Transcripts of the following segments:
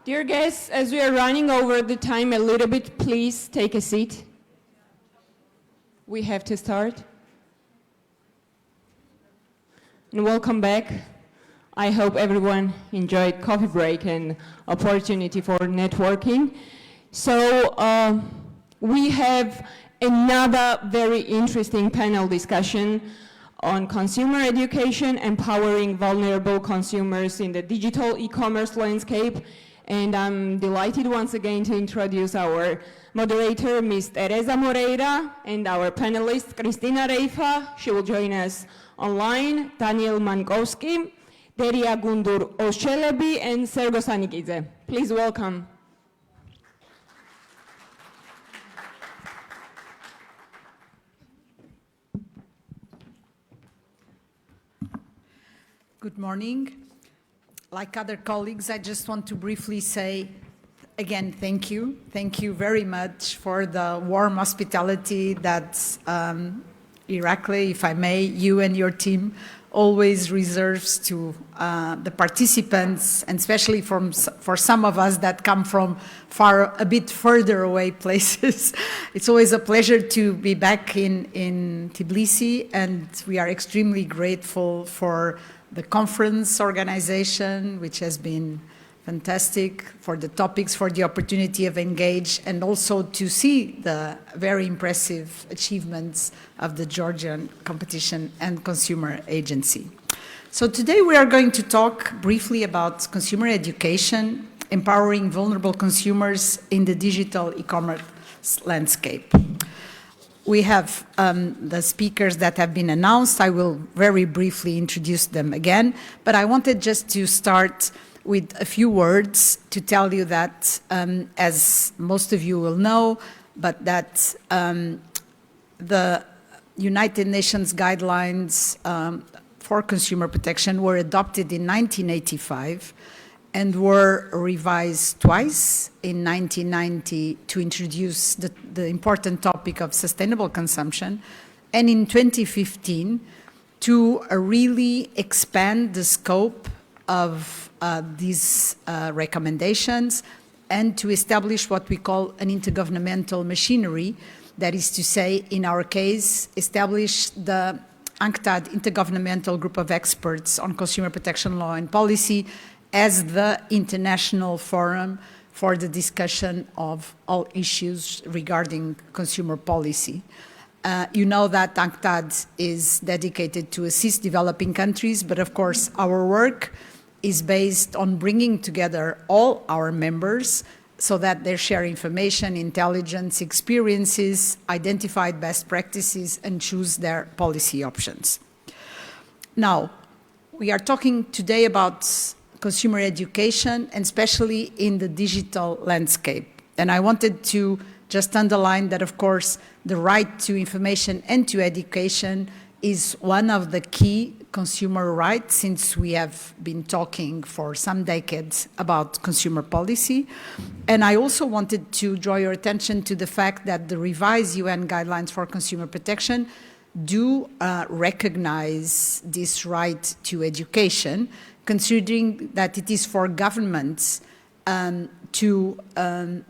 Dear guests, as we are running over the time a little bit, please take a seat. We have to start. And welcome back. I hope everyone enjoyed coffee break and opportunity for networking. So we have another very interesting panel discussion on consumer education, empowering vulnerable consumers in the digital e-commerce landscape. And I'm delighted once again to introduce our moderator, Ms. Teresa Moreira, and our panelists, Cristina Reifa, she will join us online, Daniel Mankowski, Deria Gundur Oshelebi, and Sergo Sanikidze. Please welcome. Good morning. Like other colleagues, I just want to briefly say, again, thank you. Thank you very much for the warm hospitality that Irakli, if I may, you and your team always reserves to the participants, and especially for some of us that come from a bit further away places. It's always a pleasure to be back in Tbilisi, and we are extremely grateful for the conference organization, which has been fantastic, for the topics, for the opportunity of engage, and also to see the very impressive achievements of the Georgian Competition and Consumer Agency. So today we are going to talk briefly about consumer education, empowering vulnerable consumers in the digital e-commerce landscape. We have the speakers that have been announced. I will very briefly introduce them again, but I wanted just to start with a few words to tell you that, as most of you will know, but that the United Nations guidelines for consumer protection were adopted in 1985 and were revised twice, in 1990 to introduce the important topic of sustainable consumption, and in 2015 to really expand the scope of these recommendations and to establish what we call an intergovernmental machinery. That is to say, in our case, establish the UNCTAD Intergovernmental Group of Experts on Consumer Protection Law and Policy as the international forum for the discussion of all issues regarding consumer policy. You know that UNCTAD is dedicated to assist developing countries, but of course our work is based on bringing together all our members so that they share information, intelligence, experiences, identify best practices, and choose their policy options. Now, we are talking today about consumer education, and especially in the digital landscape. And I wanted to just underline that, of course, the right to information and to education is one of the key consumer rights, since we have been talking for some decades about consumer policy. And I also wanted to draw your attention to the fact that the revised UN guidelines for consumer protection do recognize this right to education, considering that it is for governments to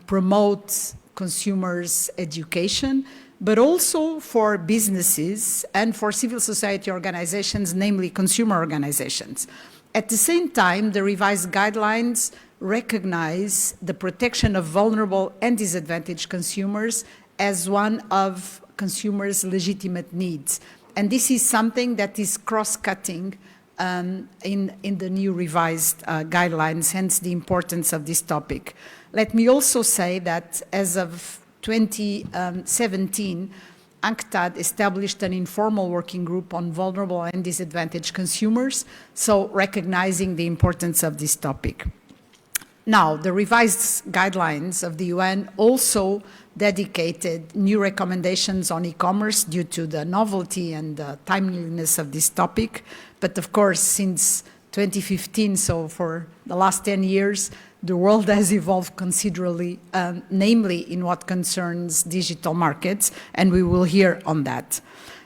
promote consumers' education, but also for businesses and for civil society organizations, namely consumer organizations. At the same time, the revised guidelines recognize the protection of vulnerable and disadvantaged consumers as one of consumers' legitimate needs. And this is something that is cross-cutting in the new revised guidelines, hence the importance of this topic. Let me also say that as of 2017, UNCTAD established an informal working group on vulnerable and disadvantaged consumers, so recognizing the importance of this topic. Now, the revised guidelines of the UN also dedicated new recommendations on e-commerce due to the novelty and the timeliness of this topic. But of course, since 2015, so for the last 10 years, the world has evolved considerably, namely in what concerns digital markets, and we will hear on that.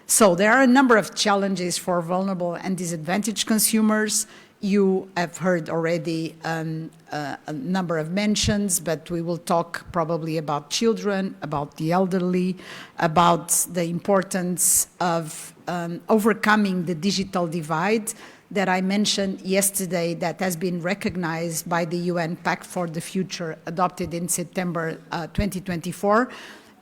So there are a number of challenges for vulnerable and disadvantaged consumers You have heard already a number of mentions, but we will talk probably about children, about the elderly, about the importance of overcoming the digital divide that I mentioned yesterday, that has been recognized by the UN Pact for the Future, adopted in September 2024,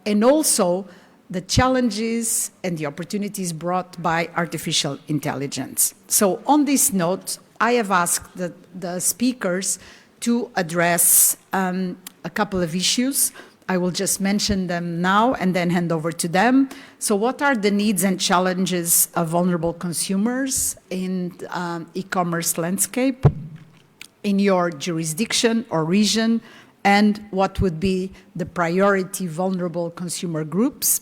and also the challenges and the opportunities brought by artificial intelligence. So on this note, I have asked the speakers to address a couple of issues. I will just mention them now and then hand over to them. So what are the needs and challenges of vulnerable consumers in e-commerce landscape in your jurisdiction or region? And what would be the priority vulnerable consumer groups?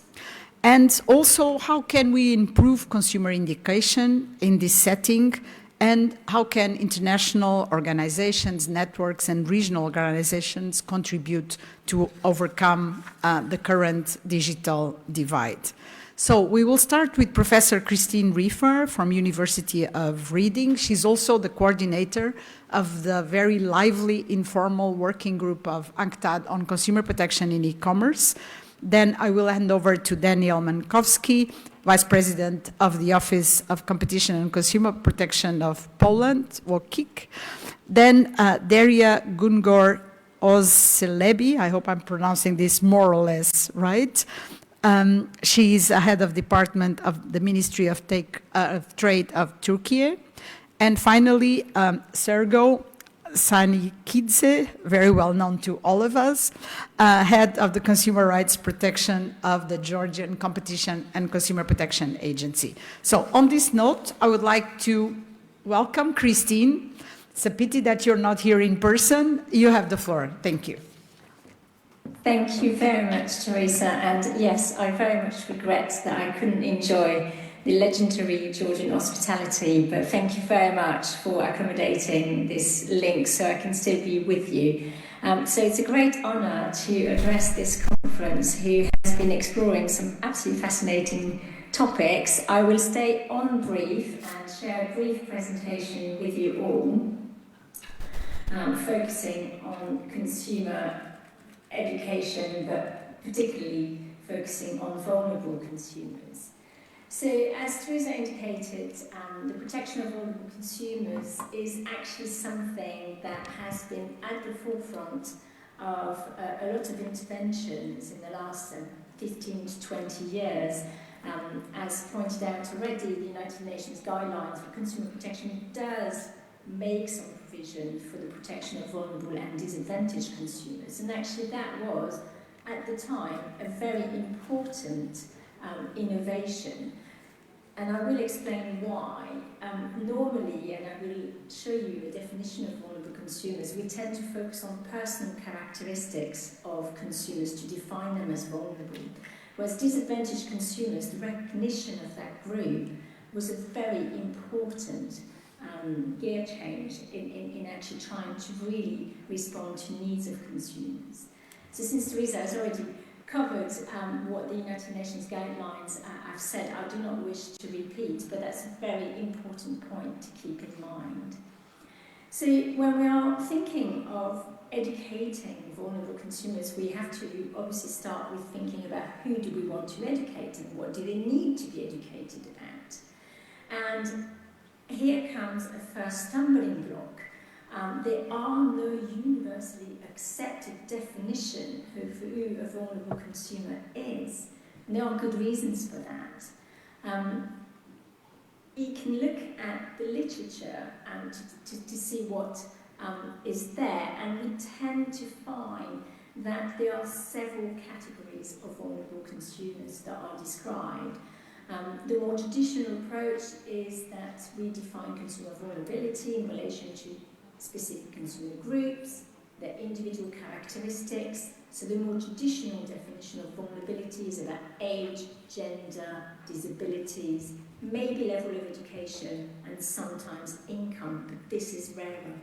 And also, how can we improve consumer education in this setting? And how can international organizations, networks, and regional organizations contribute to overcome the current digital divide? So we will start with Professor Christine Riefer from University of Reading. She's also the coordinator of the very lively informal working group of UNCTAD on consumer protection in e-commerce. Then I will hand over to Daniel Mankowski, Vice President of the Office of Competition and Consumer Protection of Poland, WOKiK. Then Daria Gungor Ozcelebi, I hope I'm pronouncing this more or less right. She is head of department of the Ministry of Trade of Turkey. And finally, Sergo Sanikidze, very well known to all of us, head of the Consumer Rights Protection of the Georgian Competition and Consumer Protection Agency. So on this note, I would like to welcome Christine. It's a pity that you're not here in person. You have the floor. Thank you. Thank you very much, Teresa. And yes, I very much regret that I couldn't enjoy the legendary Georgian hospitality, but thank you very much for accommodating this link so I can still be with you. So it's a great honour to address this conference, who has been exploring some absolutely fascinating topics. I will stay on brief and share a brief presentation with you all, focusing on consumer education, but particularly focusing on vulnerable consumers. So, as Teresa indicated, the protection of vulnerable consumers is actually something that has been at the forefront of a lot of interventions in the last 15 to 20 years. As pointed out already, the United Nations Guidelines for Consumer Protection does make some provision for the protection of vulnerable and disadvantaged consumers. And actually that was, at the time, a very important innovation, and I will explain why. Normally, and I will show you a definition of vulnerable consumers, we tend to focus on personal characteristics of consumers to define them as vulnerable, whereas disadvantaged consumers, the recognition of that group was a very important gear change in actually trying to really respond to needs of consumers. So since Teresa has already covered what the United Nations guidelines have said, I do not wish to repeat, but that's a very important point to keep in mind. So when we are thinking of educating vulnerable consumers, we have to obviously start with thinking about who do we want to educate and what do they need to be educated about. And here comes a first stumbling block. There are no universally accepted definition of who a vulnerable consumer is. And there are good reasons for that. You can look at the literature and to see what is there, and we tend to find that there are several categories of vulnerable consumers that are described. The more traditional approach is that we define consumer vulnerability in relation to specific consumer groups, their individual characteristics. So the more traditional definition of vulnerability is about age, gender, disabilities, maybe level of education, and sometimes income, but this is rarer.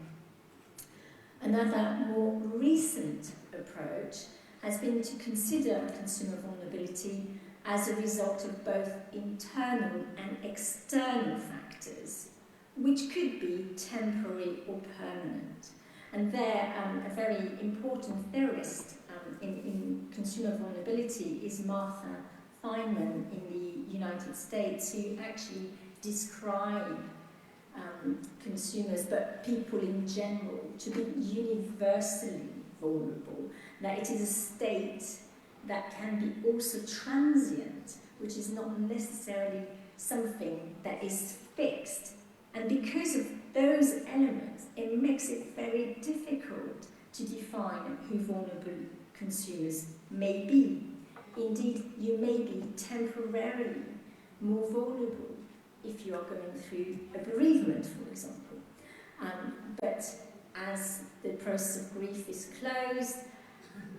Another more recent approach has been to consider consumer vulnerability as a result of both internal and external factors which could be temporary or permanent. And there, a very important theorist in consumer vulnerability is Martha Feynman in the United States, who actually describe consumers, but people in general, to be universally vulnerable, that it is a state that can be also transient, which is not necessarily something that is fixed. And because of those elements, it makes it very difficult to define who vulnerable consumers may be. Indeed, you may be temporarily more vulnerable if you are going through a bereavement, for example. But as the process of grief is closed,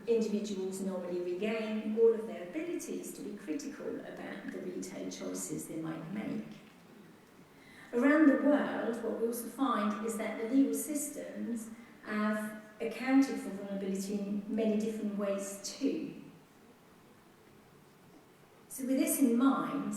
individuals normally regain all of their abilities to be critical about the retail choices they might make. Around the world, what we also find is that the legal systems have accounted for vulnerability in many different ways too. So with this in mind,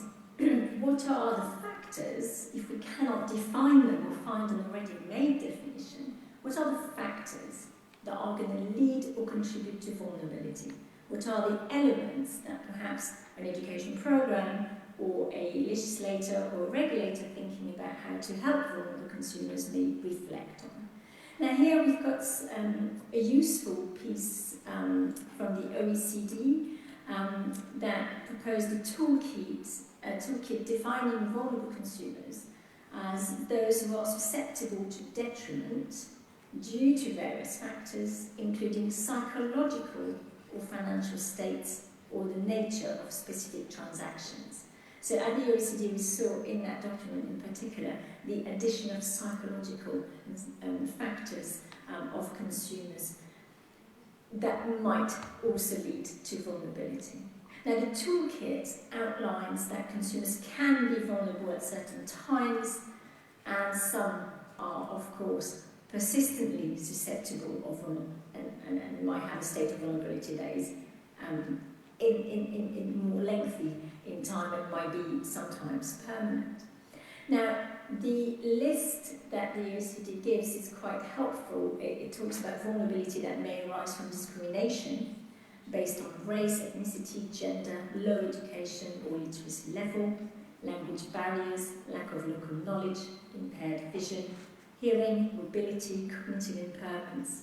what are the factors, if we cannot define them or find an already made definition, what are the factors that are going to lead or contribute to vulnerability? What are the elements that perhaps an education program or a legislator or a regulator thinking about how to help vulnerable consumers may reflect on? Now here we've got a useful piece from the OECD that proposed a toolkit defining vulnerable consumers as those who are susceptible to detriment due to various factors, including psychological or financial states or the nature of specific transactions. So at the OECD we saw in that document in particular the addition of psychological factors of consumers that might also lead to vulnerability. Now the toolkit outlines that consumers can be vulnerable at certain times, and some are of course persistently susceptible of and might have a state of vulnerability that is in more lengthy in time and might be sometimes permanent. Now, the list that the OECD gives is quite helpful. It talks about vulnerability that may arise from discrimination based on race, ethnicity, gender, low education or literacy level, language barriers, lack of local knowledge, impaired vision, hearing, mobility, cognitive impairments,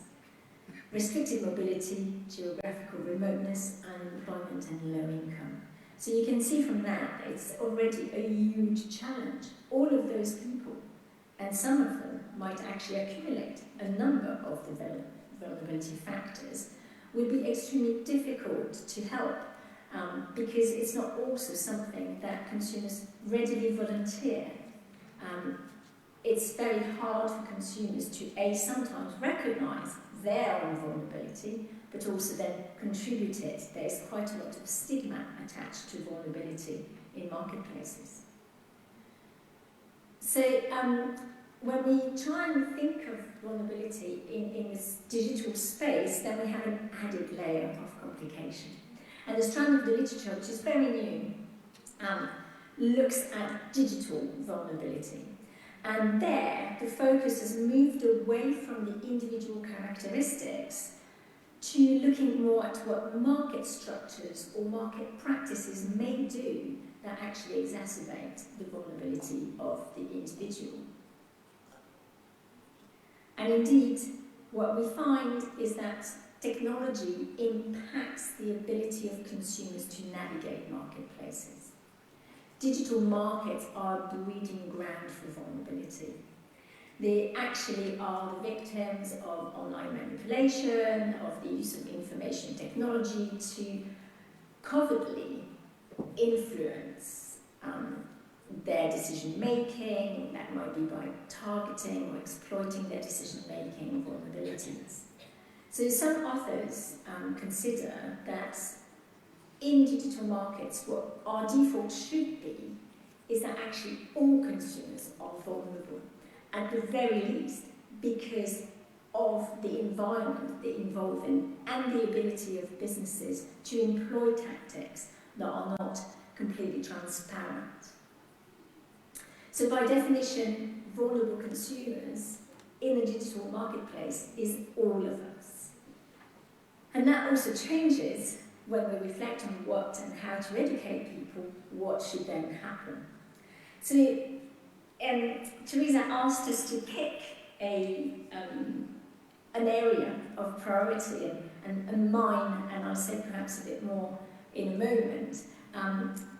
restricted mobility, geographical remoteness, unemployment and low income. So you can see from that it's already a huge challenge. All of those people, and some of them might actually accumulate a number of the vulnerability factors, will be extremely difficult to help because it's not also something that consumers readily volunteer. It's very hard for consumers to sometimes recognise their own vulnerability, but also then contribute it. There's quite a lot of stigma attached to vulnerability in marketplaces. So when we try and think of vulnerability in this digital space, then we have an added layer of complication. And the strand of the literature, which is very new, looks at digital vulnerability. And there, the focus has moved away from the individual characteristics to looking more at what market structures or market practices may do that actually exacerbate the vulnerability of the individual. And indeed, what we find is that technology impacts the ability of consumers to navigate marketplaces. Digital markets are the breeding ground for vulnerability. They actually are the victims of online manipulation, of the use of information technology to covertly influence their decision-making. That might be by targeting or exploiting their decision-making vulnerabilities. So some authors consider that in digital markets, what our default should be is that actually all consumers are vulnerable, at the very least, because of the environment they involve in and the ability of businesses to employ tactics that are not completely transparent. So by definition, vulnerable consumers in a digital marketplace is all of us. And that also changes when we reflect on what and how to educate people, what should then happen. So Teresa asked us to pick an area of priority, and mine, and I'll say perhaps a bit more in a moment,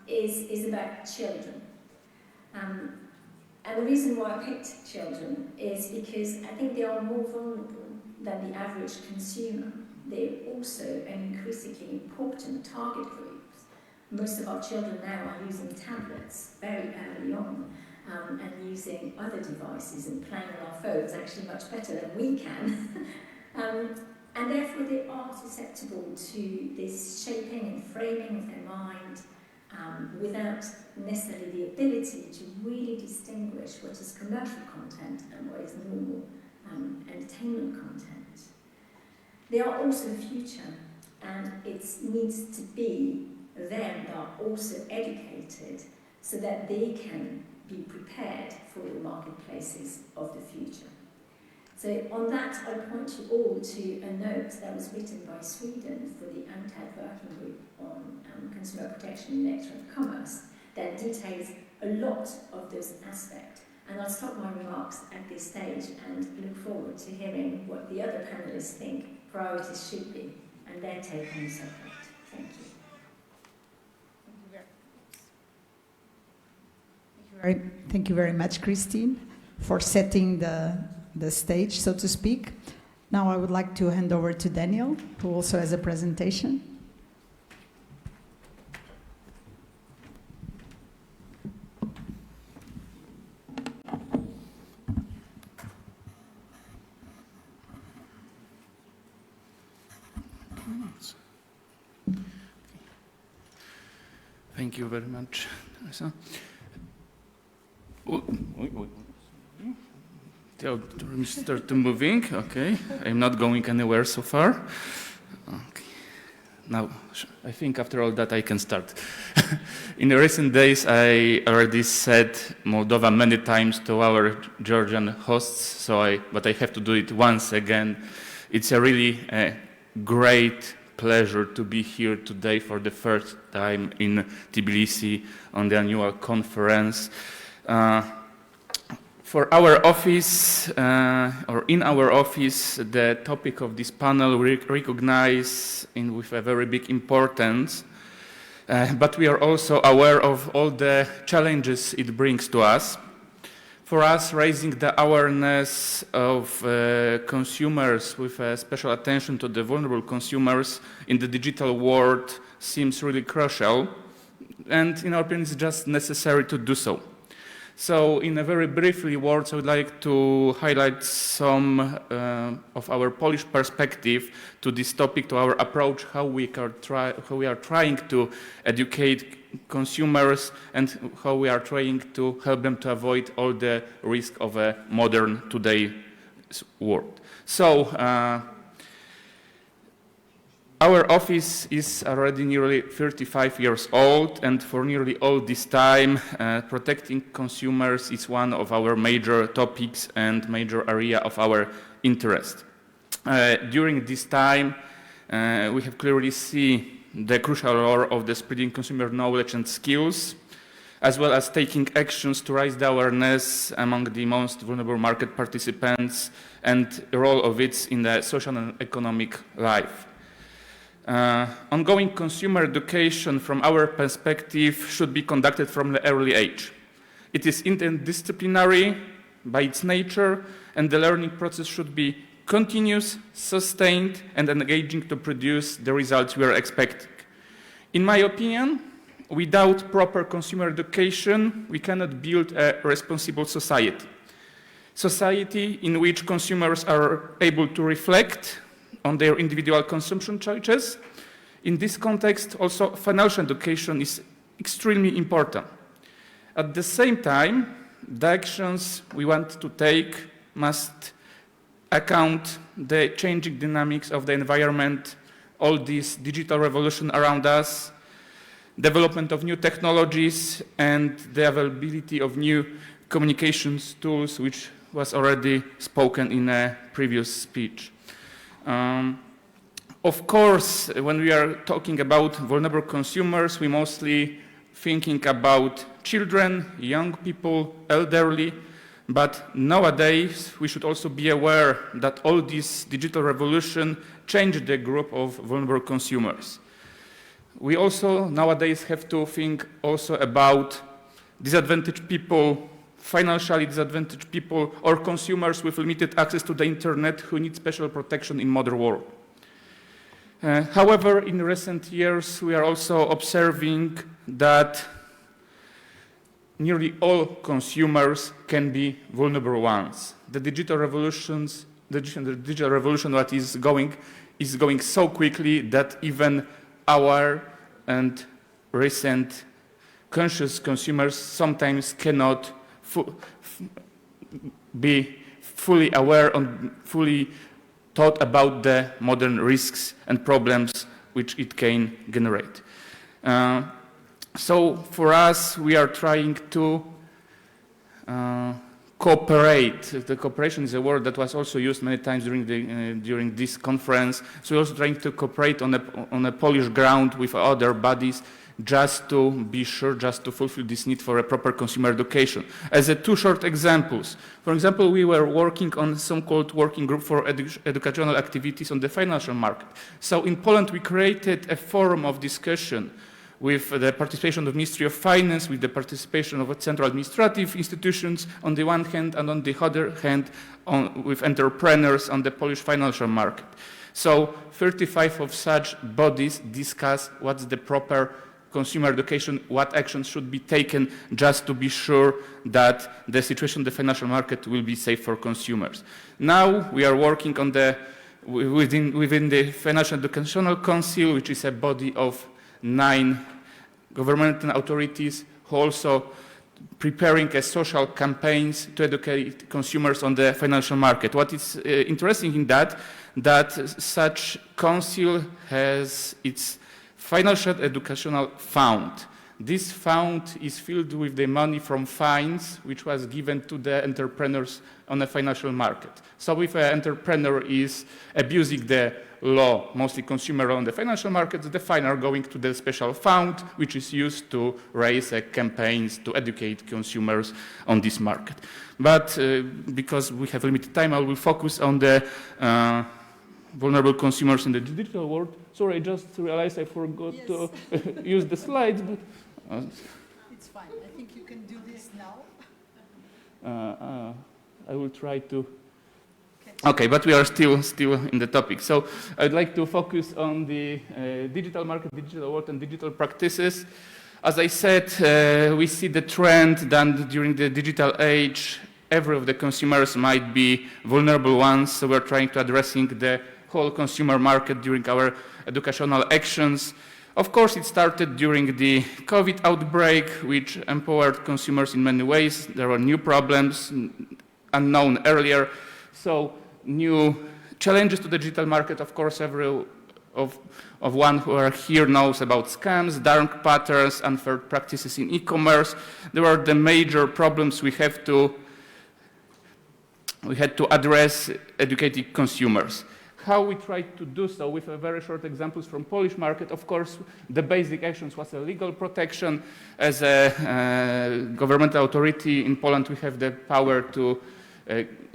is about children. And the reason why I picked children is because I think they are more vulnerable than the average consumer. They're also an increasingly important target group. Most of our children now are using tablets very early on, and using other devices and playing on our phones actually much better than we can. And therefore they are susceptible to this shaping and framing of their mind without necessarily the ability to really distinguish what is commercial content and what is normal entertainment content. They are also the future, and it needs to be them that are also educated so that they can be prepared for the marketplaces of the future. So on that, I point you all to a note that was written by Sweden for the UNCTAD working group on consumer protection in electronic commerce that details a lot of those aspects. And I'll stop my remarks at this stage and look forward to hearing what the other panelists think priorities should be and their take on the subject. Thank you. Thank you very much, Christine, for setting the stage, so to speak. Now I would like to hand over to Daniel, who also has a presentation. Thank you very much, Teresa. Start moving. Okay, I'm not going anywhere so far. Okay. Now, I think after all that I can start. In the recent days, I already said Moldova many times to our Georgian hosts, but I have to do it once again. It's a really great pleasure to be here today for the first time in Tbilisi on the annual conference. For our office, or in our office, the topic of this panel we recognize with a very big importance, but we are also aware of all the challenges it brings to us. For us, raising the awareness of consumers with special attention to the vulnerable consumers in the digital world seems really crucial, and in our opinion, it's just necessary to do so. So, in a very briefly words, I would like to highlight some of our Polish perspective to this topic, to our approach, how we are trying to educate consumers and how we are trying to help them to avoid all the risk of a modern today's world. So, our office is already nearly 35 years old, and for nearly all this time, protecting consumers is one of our major topics and major area of our interest. During this time, we have clearly seen the crucial role of the spreading consumer knowledge and skills, as well as taking actions to raise the awareness among the most vulnerable market participants and the role of it in the social and economic life. Ongoing consumer education, from our perspective, should be conducted from the early age. It is interdisciplinary by its nature, and the learning process should be continuous, sustained, and engaging to produce the results we are expecting. In my opinion, without proper consumer education, we cannot build a responsible society. Society in which consumers are able to reflect on their individual consumption choices. In this context, also financial education is extremely important. At the same time, the actions we want to take must account the changing dynamics of the environment, all this digital revolution around us, development of new technologies, and the availability of new communications tools, which was already spoken in a previous speech. Of course, when we are talking about vulnerable consumers, we mostly thinking about children, young people, elderly, but nowadays we should also be aware that all this digital revolution changed the group of vulnerable consumers. We also nowadays have to think also about disadvantaged people, financially disadvantaged people, or consumers with limited access to the internet who need special protection in modern world. However, in recent years, we are also observing that nearly all consumers can be vulnerable ones. The digital revolution that is going so quickly that even our and recent conscious consumers sometimes cannot be fully aware and fully thought about the modern risks and problems which it can generate. So for us, we are trying to cooperate. The cooperation is a word that was also used many times during this conference. So we're also trying to cooperate on a Polish ground with other bodies, just to be sure, just to fulfill this need for a proper consumer education. As two short examples. For example, we were working on some called working group for educational activities on the financial market. So in Poland, we created a forum of discussion with the participation of Ministry of Finance, with the participation of central administrative institutions on the one hand, and on the other hand, with entrepreneurs on the Polish financial market. So 35 of such bodies discuss what's the proper consumer education, what actions should be taken just to be sure that the situation in the financial market will be safe for consumers. Now we are working on within the Financial Educational Council, which is a body of 9 governmental authorities who also preparing social campaigns to educate consumers on the financial market. What is interesting in that such council has its Financial Educational Fund. This fund is filled with the money from fines which was given to the entrepreneurs on the financial market. So if an entrepreneur is abusing the law, mostly consumer law on the financial markets, the fines are going to the special fund which is used to raise campaigns to educate consumers on this market. But because we have limited time, I will focus on the vulnerable consumers in the digital world. Sorry, I just realized I forgot to use the slides, but it's fine. I think you can do this now. I will try to. Okay, but we are still in the topic. So I'd like to focus on the digital market, digital world, and digital practices. As I said, we see the trend that during the digital age, every of the consumers might be vulnerable ones. So we're trying to addressing the whole consumer market during our educational actions. Of course, it started during the COVID outbreak, which empowered consumers in many ways. There were new problems unknown earlier. So new challenges to the digital market. Of course, every of one who are here knows about scams, dark patterns, unfair practices in e-commerce. There were the major problems we had to address educating consumers. How we tried to do so with very short examples from Polish market. Of course, the basic actions was a legal protection. As a governmental authority in Poland, we have the power to,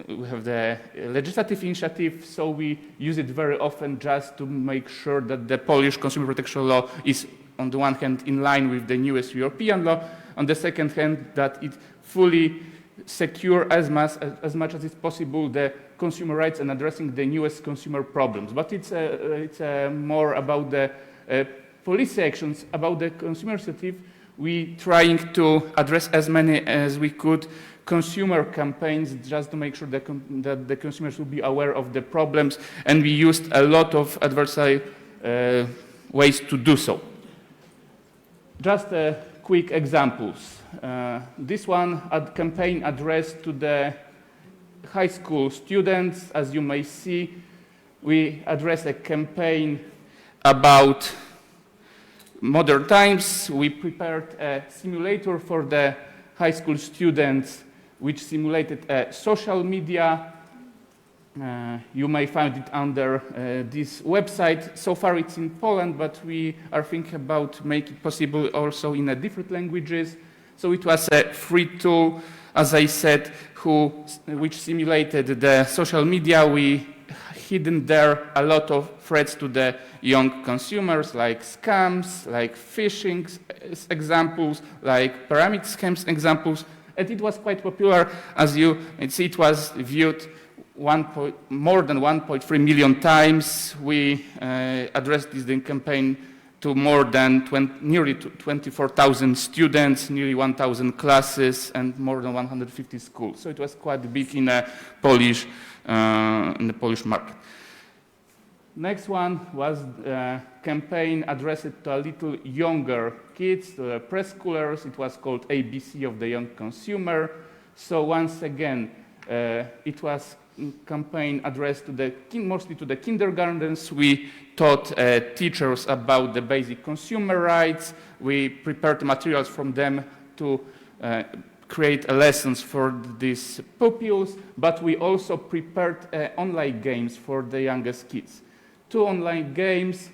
we have the legislative initiative, so we use it very often just to make sure that the Polish consumer protection law is, on the one hand, in line with the newest European law, on the second hand, that it fully secure as much as it's possible the consumer rights and addressing the newest consumer problems. But it's more about the policy actions. About the consumer initiative, we trying to address as many as we could consumer campaigns just to make sure that the consumers will be aware of the problems, and we used a lot of adversarial ways to do so. Just quick examples. This one, a campaign addressed to the high school students. As you may see, we address a campaign about modern times. We prepared a simulator for the high school students which simulated social media. You may find it under this website. So far it's in Poland, but we are thinking about making it possible also in different languages. So it was a free tool, as I said, which simulated the social media. We hidden there a lot of threats to the young consumers, like scams, like phishing examples, like pyramid scams examples, and it was quite popular. As you can see, it was viewed more than 1.3 million times. We addressed this campaign to more than nearly 24,000 students, nearly 1,000 classes, and more than 150 schools. So it was quite big in the Polish market. Next one was a campaign addressed to a little younger kids, to preschoolers. It was called ABC of the Young Consumer. So once again, it was a campaign addressed to mostly to the kindergartens. We taught teachers about the basic consumer rights. We prepared materials from them to create lessons for these pupils, but we also prepared online games for the youngest kids. 2 online games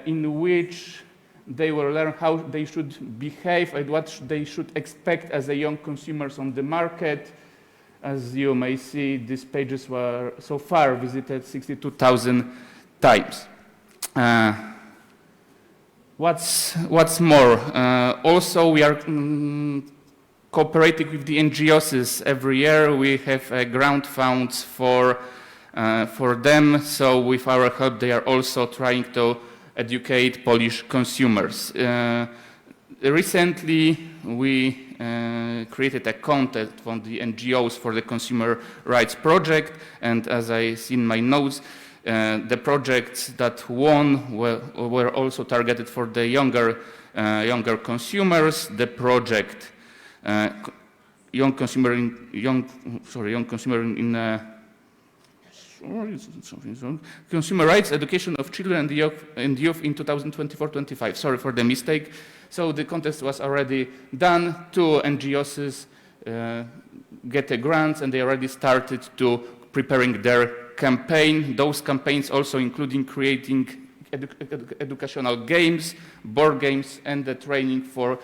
in which they will learn how they should behave and what they should expect as a young consumers on the market. As you may see, these pages were so far visited 62,000 times. What's more, also we are cooperating with the NGOs every year. We have grant funds for them, so with our help they are also trying to educate Polish consumers. Recently we created a contest from the NGOs for the Consumer Rights Project, and as I see in my notes, the projects that won were also targeted for the younger consumers. The project Young Consumer Consumer Rights Education of Children and Youth in 2024-25. Sorry for the mistake. So the contest was already done. 2 NGOs get grants, and they already started to preparing their campaign. Those campaigns also including creating educational games, board games, and the training for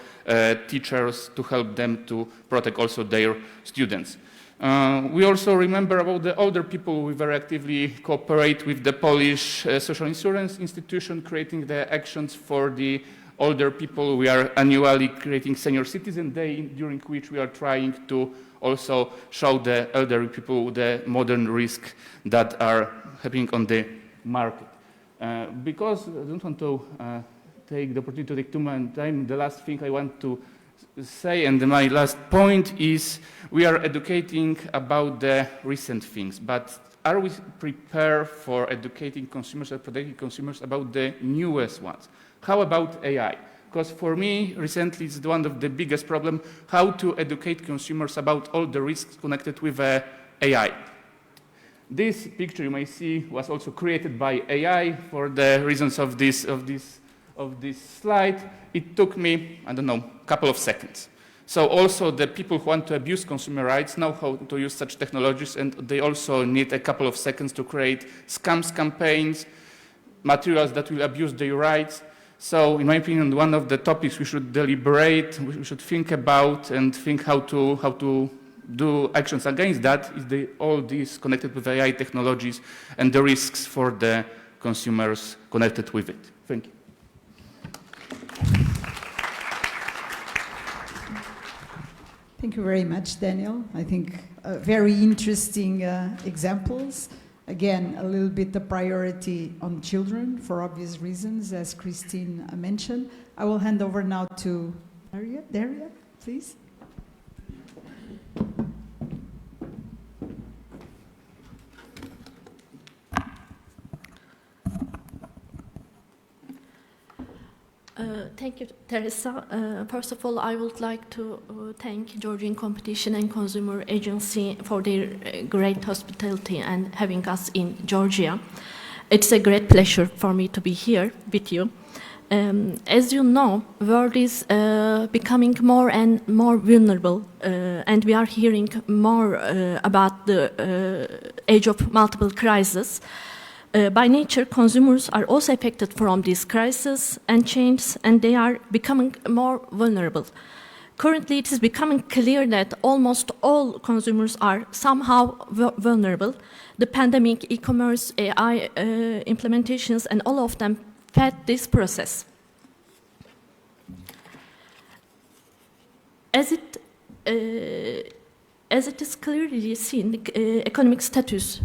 teachers to help them to protect also their students. We also remember about the older people. We very actively cooperate with the Polish Social Insurance Institution, creating the actions for the older people. We are annually creating Senior Citizen Day, during which we are trying to also show the elderly people the modern risks that are happening on the market. Because I don't want to take the opportunity to take too much time, the last thing I want to say, and my last point is, we are educating about the recent things, but are we prepared for educating consumers and protecting consumers about the newest ones? How about AI? Because for me, recently, it's one of the biggest problems, how to educate consumers about all the risks connected with AI. This picture you may see was also created by AI for the reasons of this slide. It took me, I don't know, a couple of seconds. So also the people who want to abuse consumer rights know how to use such technologies, and they also need a couple of seconds to create scams campaigns, materials that will abuse their rights. So in my opinion, one of the topics we should deliberate, we should think about and think how to do actions against that is all these connected with AI technologies and the risks for the consumers connected with it. Thank you. Thank you very much, Daniel. I think very interesting examples. Again, a little bit the priority on children for obvious reasons, as Christine mentioned. I will hand over now to Daria, please. Thank you, Teresa. First of all, I would like to thank Georgian Competition and Consumer Agency for their great hospitality and having us in Georgia. It's a great pleasure for me to be here with you. As you know, the world is becoming more and more vulnerable, and we are hearing more about the age of multiple crises. By nature, consumers are also affected from these crises and changes, and they are becoming more vulnerable. Currently, it is becoming clear that almost all consumers are somehow vulnerable. The pandemic, e-commerce, AI implementations, and all of them fed this process. As it is clearly seen, economic status,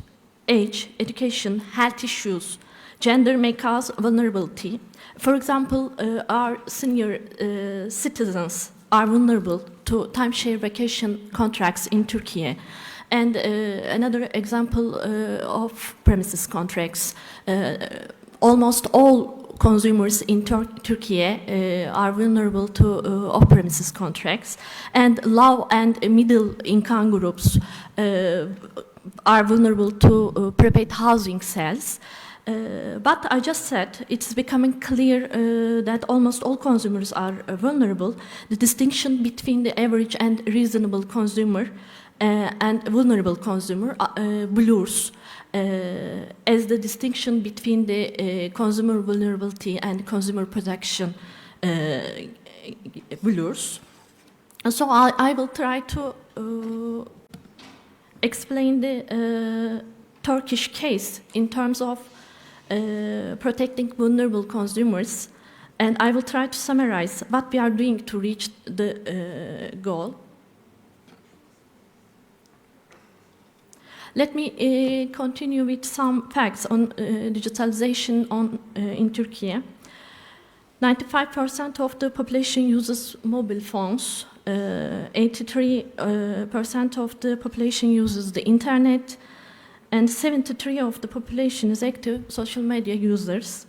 age, education, health issues, gender may cause vulnerability. For example, our senior citizens are vulnerable to timeshare vacation contracts in Turkey. And another example of premises contracts. Almost all consumers in Turkey are vulnerable to off-premises contracts, and low and middle income groups are vulnerable to prepaid housing sales. But I just said it's becoming clear that almost all consumers are vulnerable. The distinction between the average and reasonable consumer and vulnerable consumer blurs. As the distinction between the consumer vulnerability and consumer protection blurs. So I will try to explain the Turkish case in terms of protecting vulnerable consumers, and I will try to summarize what we are doing to reach the goal. Let me continue with some facts on digitalization in Turkey. 95% of the population uses mobile phones. 83% of the population uses the internet. And 73% of the population is active social media users.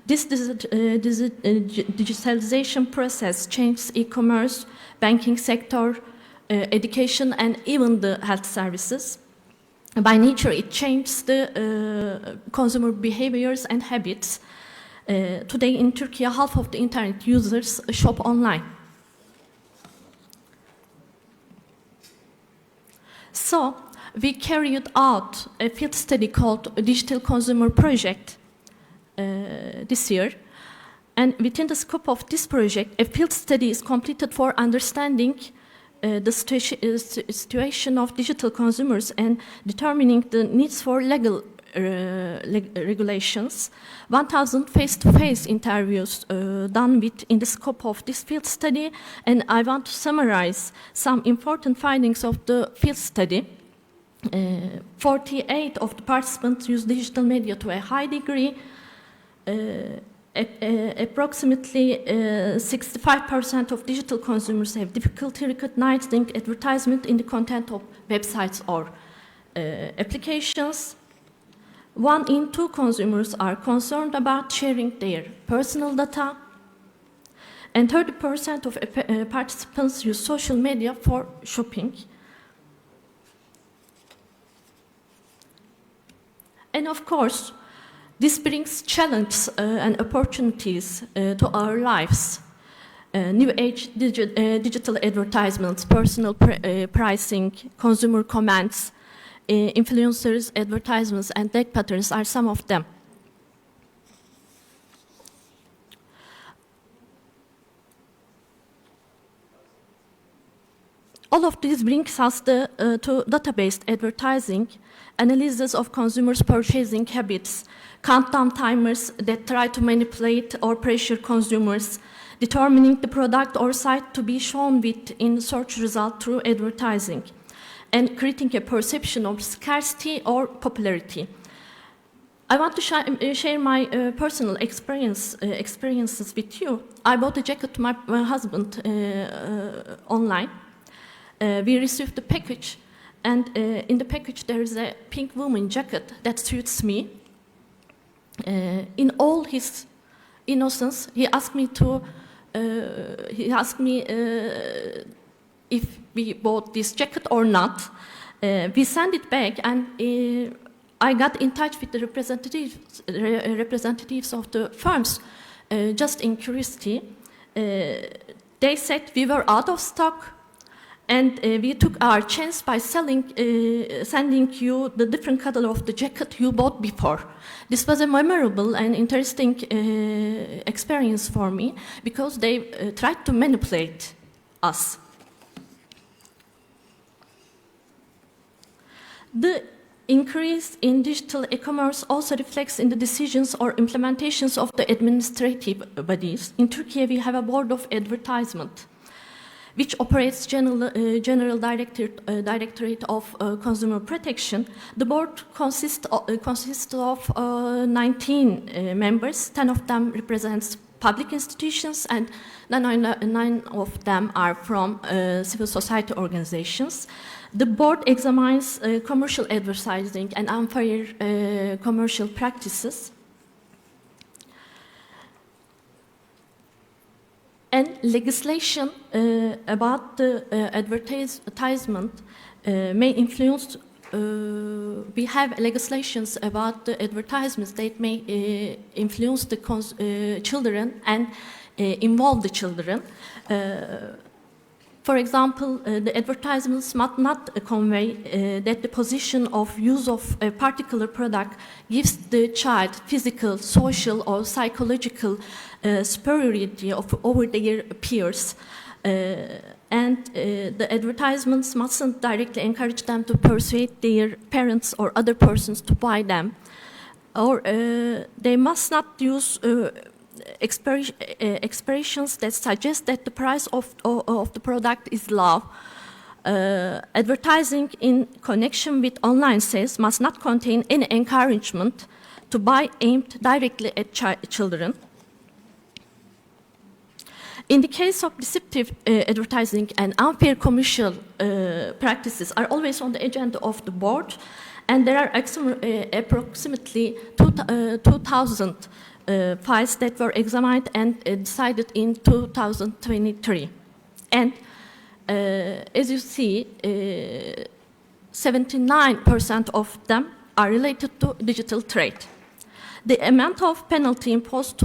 This digitalization process changes e-commerce, banking sector, education, and even the health services. By nature, it changes the consumer behaviors and habits. Today in Turkey, half of the internet users shop online. So, we carried out a field study called Digital Consumer Project this year. And within the scope of this project, a field study is completed for understanding the situation of digital consumers and determining the needs for legal regulations. 1,000 face-to-face interviews done within the scope of this field study, and I want to summarize some important findings of the field study. 48 of the participants use digital media to a high degree. Approximately 65% of digital consumers have difficulty recognizing advertisement in the content of websites or applications. 1 in 2 consumers are concerned about sharing their personal data. And 30% of participants use social media for shopping. And of course, this brings challenges and opportunities to our lives. New age digital advertisements, personal pricing, consumer comments, influencers, advertisements, and tag patterns are some of them. All of this brings us to database advertising, analysis of consumers' purchasing habits, countdown timers that try to manipulate or pressure consumers, determining the product or site to be shown with in search result through advertising, and creating a perception of scarcity or popularity. I want to share my personal experiences with you. I bought a jacket to my husband online. We received the package, and in the package there is a pink woman jacket that suits me. In all his innocence, he asked me if we bought this jacket or not. We sent it back, and I got in touch with the representatives of the firms just in curiosity, they said we were out of stock, and we took our chance by sending you the different color of the jacket you bought before. This was a memorable and interesting experience for me, because they tried to manipulate us. The increase in digital e-commerce also reflects in the decisions or implementations of the administrative bodies. In Turkey, we have a board of advertisement, which operates General Directorate of Consumer Protection. The board consists of 19 members. 10 of them represents public institutions, and 9 of them are from civil society organizations. The board examines commercial advertising and unfair commercial practices. And legislation about the advertisement may influence, we have legislations about the advertisements that may influence the children and involve the children. For example, the advertisements must not convey that the position of use of a particular product gives the child physical, social, or psychological superiority over their peers. And the advertisements mustn't directly encourage them to persuade their parents or other persons to buy them. Or they must not use expressions that suggest that the price of the product is low. Advertising in connection with online sales must not contain any encouragement to buy aimed directly at children. In the case of deceptive advertising and unfair commercial practices are always on the agenda of the board, and there are approximately 2,000 files that were examined and decided in 2023. And as you see, 79% of them are related to digital trade. The amount of penalty imposed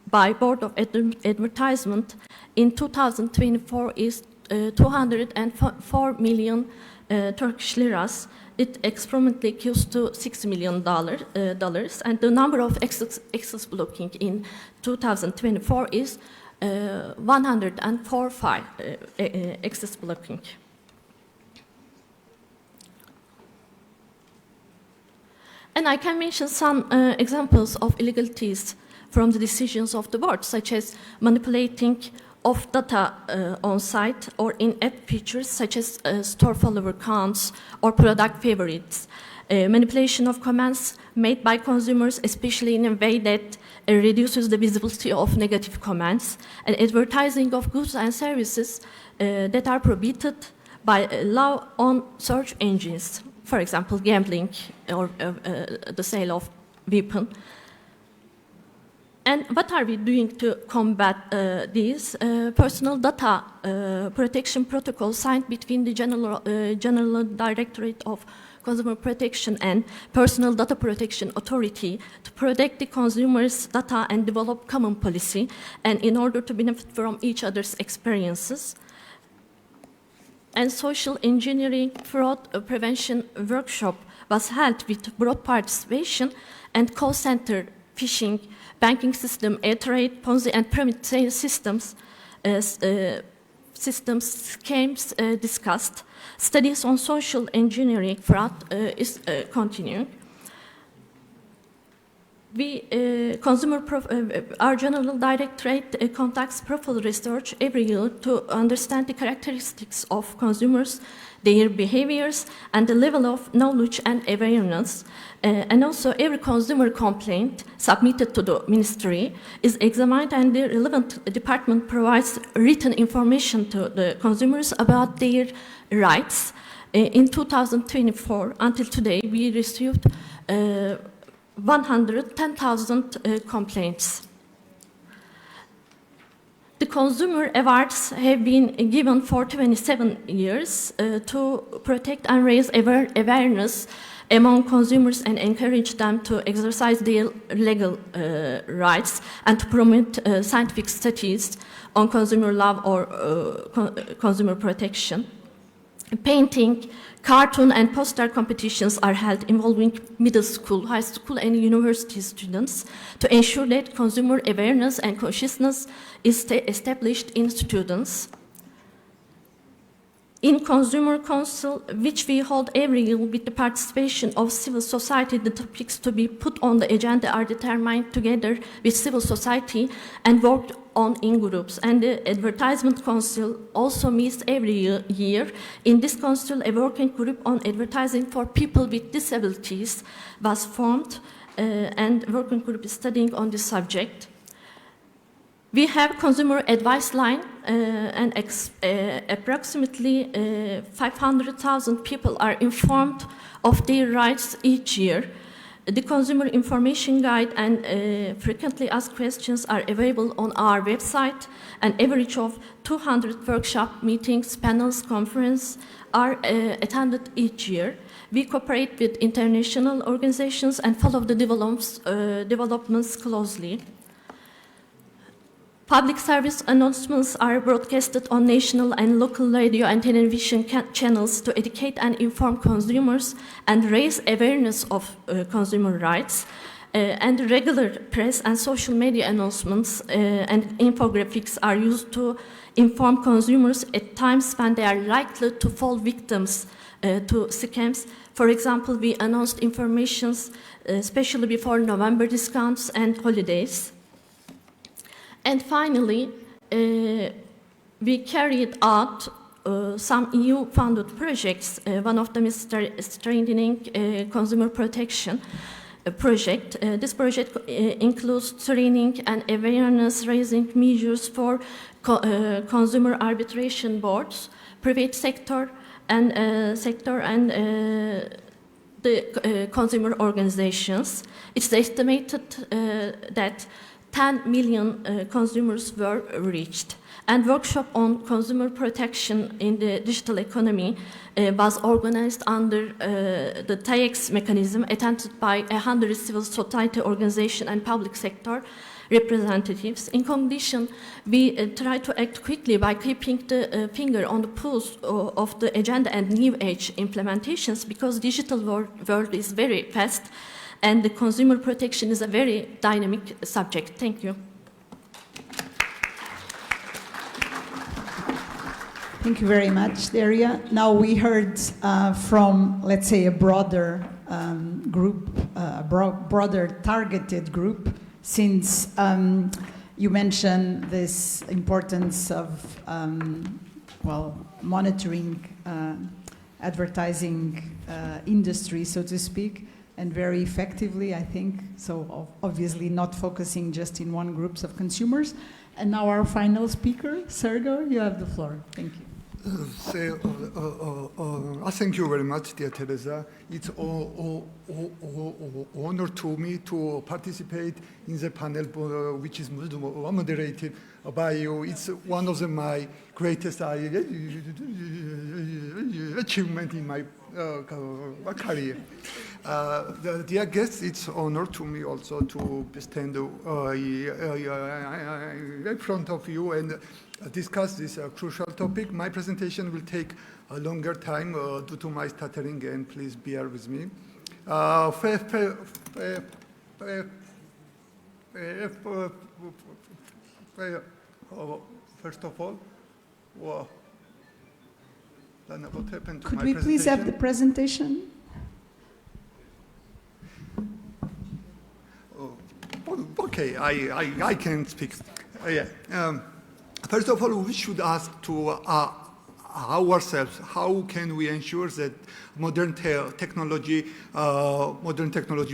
by Board of Advertisement in 2024 is 204 million Turkish liras. It approximately equals to $6 million, and the number of access blocking in 2024 is 104 access blocking. And I can mention some examples of illegalities from the decisions of the board, such as manipulating of data on site or in-app features such as store follower counts or product favorites, manipulation of comments made by consumers, especially in a way that reduces the visibility of negative comments, and advertising of goods and services that are prohibited by law on search engines, for example, gambling or the sale of weapons. And what are we doing to combat these? Personal data protection protocol signed between the General Directorate of Consumer Protection and Personal Data Protection Authority to protect the consumers' data and develop common policy, and in order to benefit from each other's experiences. And social engineering fraud prevention workshop was held with broad participation, and call center, phishing, banking system, air trade, Ponzi and pyramid systems schemes discussed. Studies on social engineering fraud is continuing. Our General Directorate conducts profile research every year to understand the characteristics of consumers, their behaviors, and the level of knowledge and awareness. And also every consumer complaint submitted to the ministry is examined, and the relevant department provides written information to the consumers about their rights. In 2024, until today, we received 110,000 complaints. The consumer awards have been given for 27 years to protect and raise awareness among consumers and encourage them to exercise their legal rights and to promote scientific studies on consumer law or consumer protection. Painting, cartoon and poster competitions are held involving middle school, high school and university students to ensure that consumer awareness and consciousness is established in students. In Consumer Council, which we hold every year with the participation of civil society, the topics to be put on the agenda are determined together with civil society and worked on in groups. And the Advertisement Council also meets every year. In this council, a working group on advertising for people with disabilities was formed, and a working group is studying on this subject. We have consumer advice line, and approximately 500,000 people are informed of their rights each year. The consumer information guide and frequently asked questions are available on our website. An average of 200 workshop meetings, panels, conferences are attended each year. We cooperate with international organizations and follow the developments closely. Public service announcements are broadcasted on national and local radio and television channels to educate and inform consumers and raise awareness of consumer rights. And regular press and social media announcements and infographics are used to inform consumers at times when they are likely to fall victims to scams. For example, we announced informations especially before November discounts and holidays. And finally, we carried out some EU-funded projects. One of them is strengthening consumer protection project. This project includes training and awareness-raising measures for consumer arbitration boards, private sector, and the consumer organizations. It's estimated that 10 million consumers were reached. And workshop on consumer protection in the digital economy was organized under the TAIEX mechanism, attended by 100 civil society organizations and public sector representatives. In conclusion, we try to act quickly by keeping the finger on the pulse of the agenda and new age implementations, because digital world is very fast and the consumer protection is a very dynamic subject. Thank you. Thank you very much, Daria. Now we heard from, let's say, a broader group, broader targeted group, since you mentioned this importance of, well, monitoring advertising industry, so to speak, and very effectively, I think. So obviously not focusing just in one groups of consumers. And now our final speaker, Sergio, you have the floor. Thank you. Thank you very much, dear Teresa. It's an honor to me to participate in the panel, which is moderated by you. It's one of my greatest achievement in my career. Dear guests, it's an honor to me also to stand in front of you and discuss this crucial topic. My presentation will take a longer time due to my stuttering, and please bear with me. First of all, what happened to Could my we please have the presentation? presentation? Okay, I can speak. Yeah. First of all, we should ask to ourselves, how can we ensure that modern technology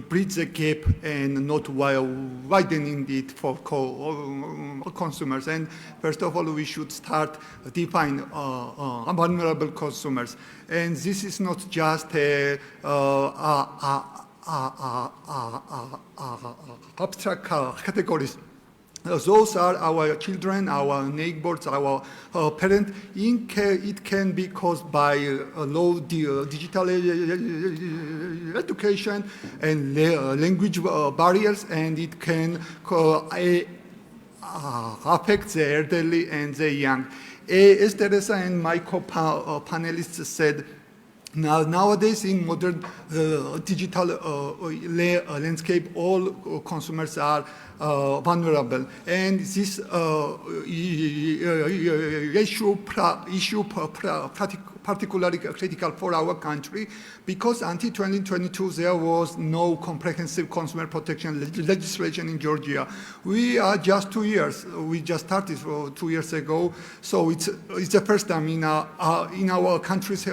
bridges the gap and not widening it for consumers? And first of all, we should start define vulnerable consumers. And this is not just abstract categories. those are our children, our neighbors, our parents. It can be caused by low digital education and language barriers, and it can affect the elderly and the young. As Teresa and my co-panelists said, nowadays in modern digital landscape, all consumers are vulnerable, and this issue particularly critical for our country, because until 2022 there was no comprehensive consumer protection legislation in Georgia. We are just 2 years. We just started 2 years ago, so it's the first time in our country's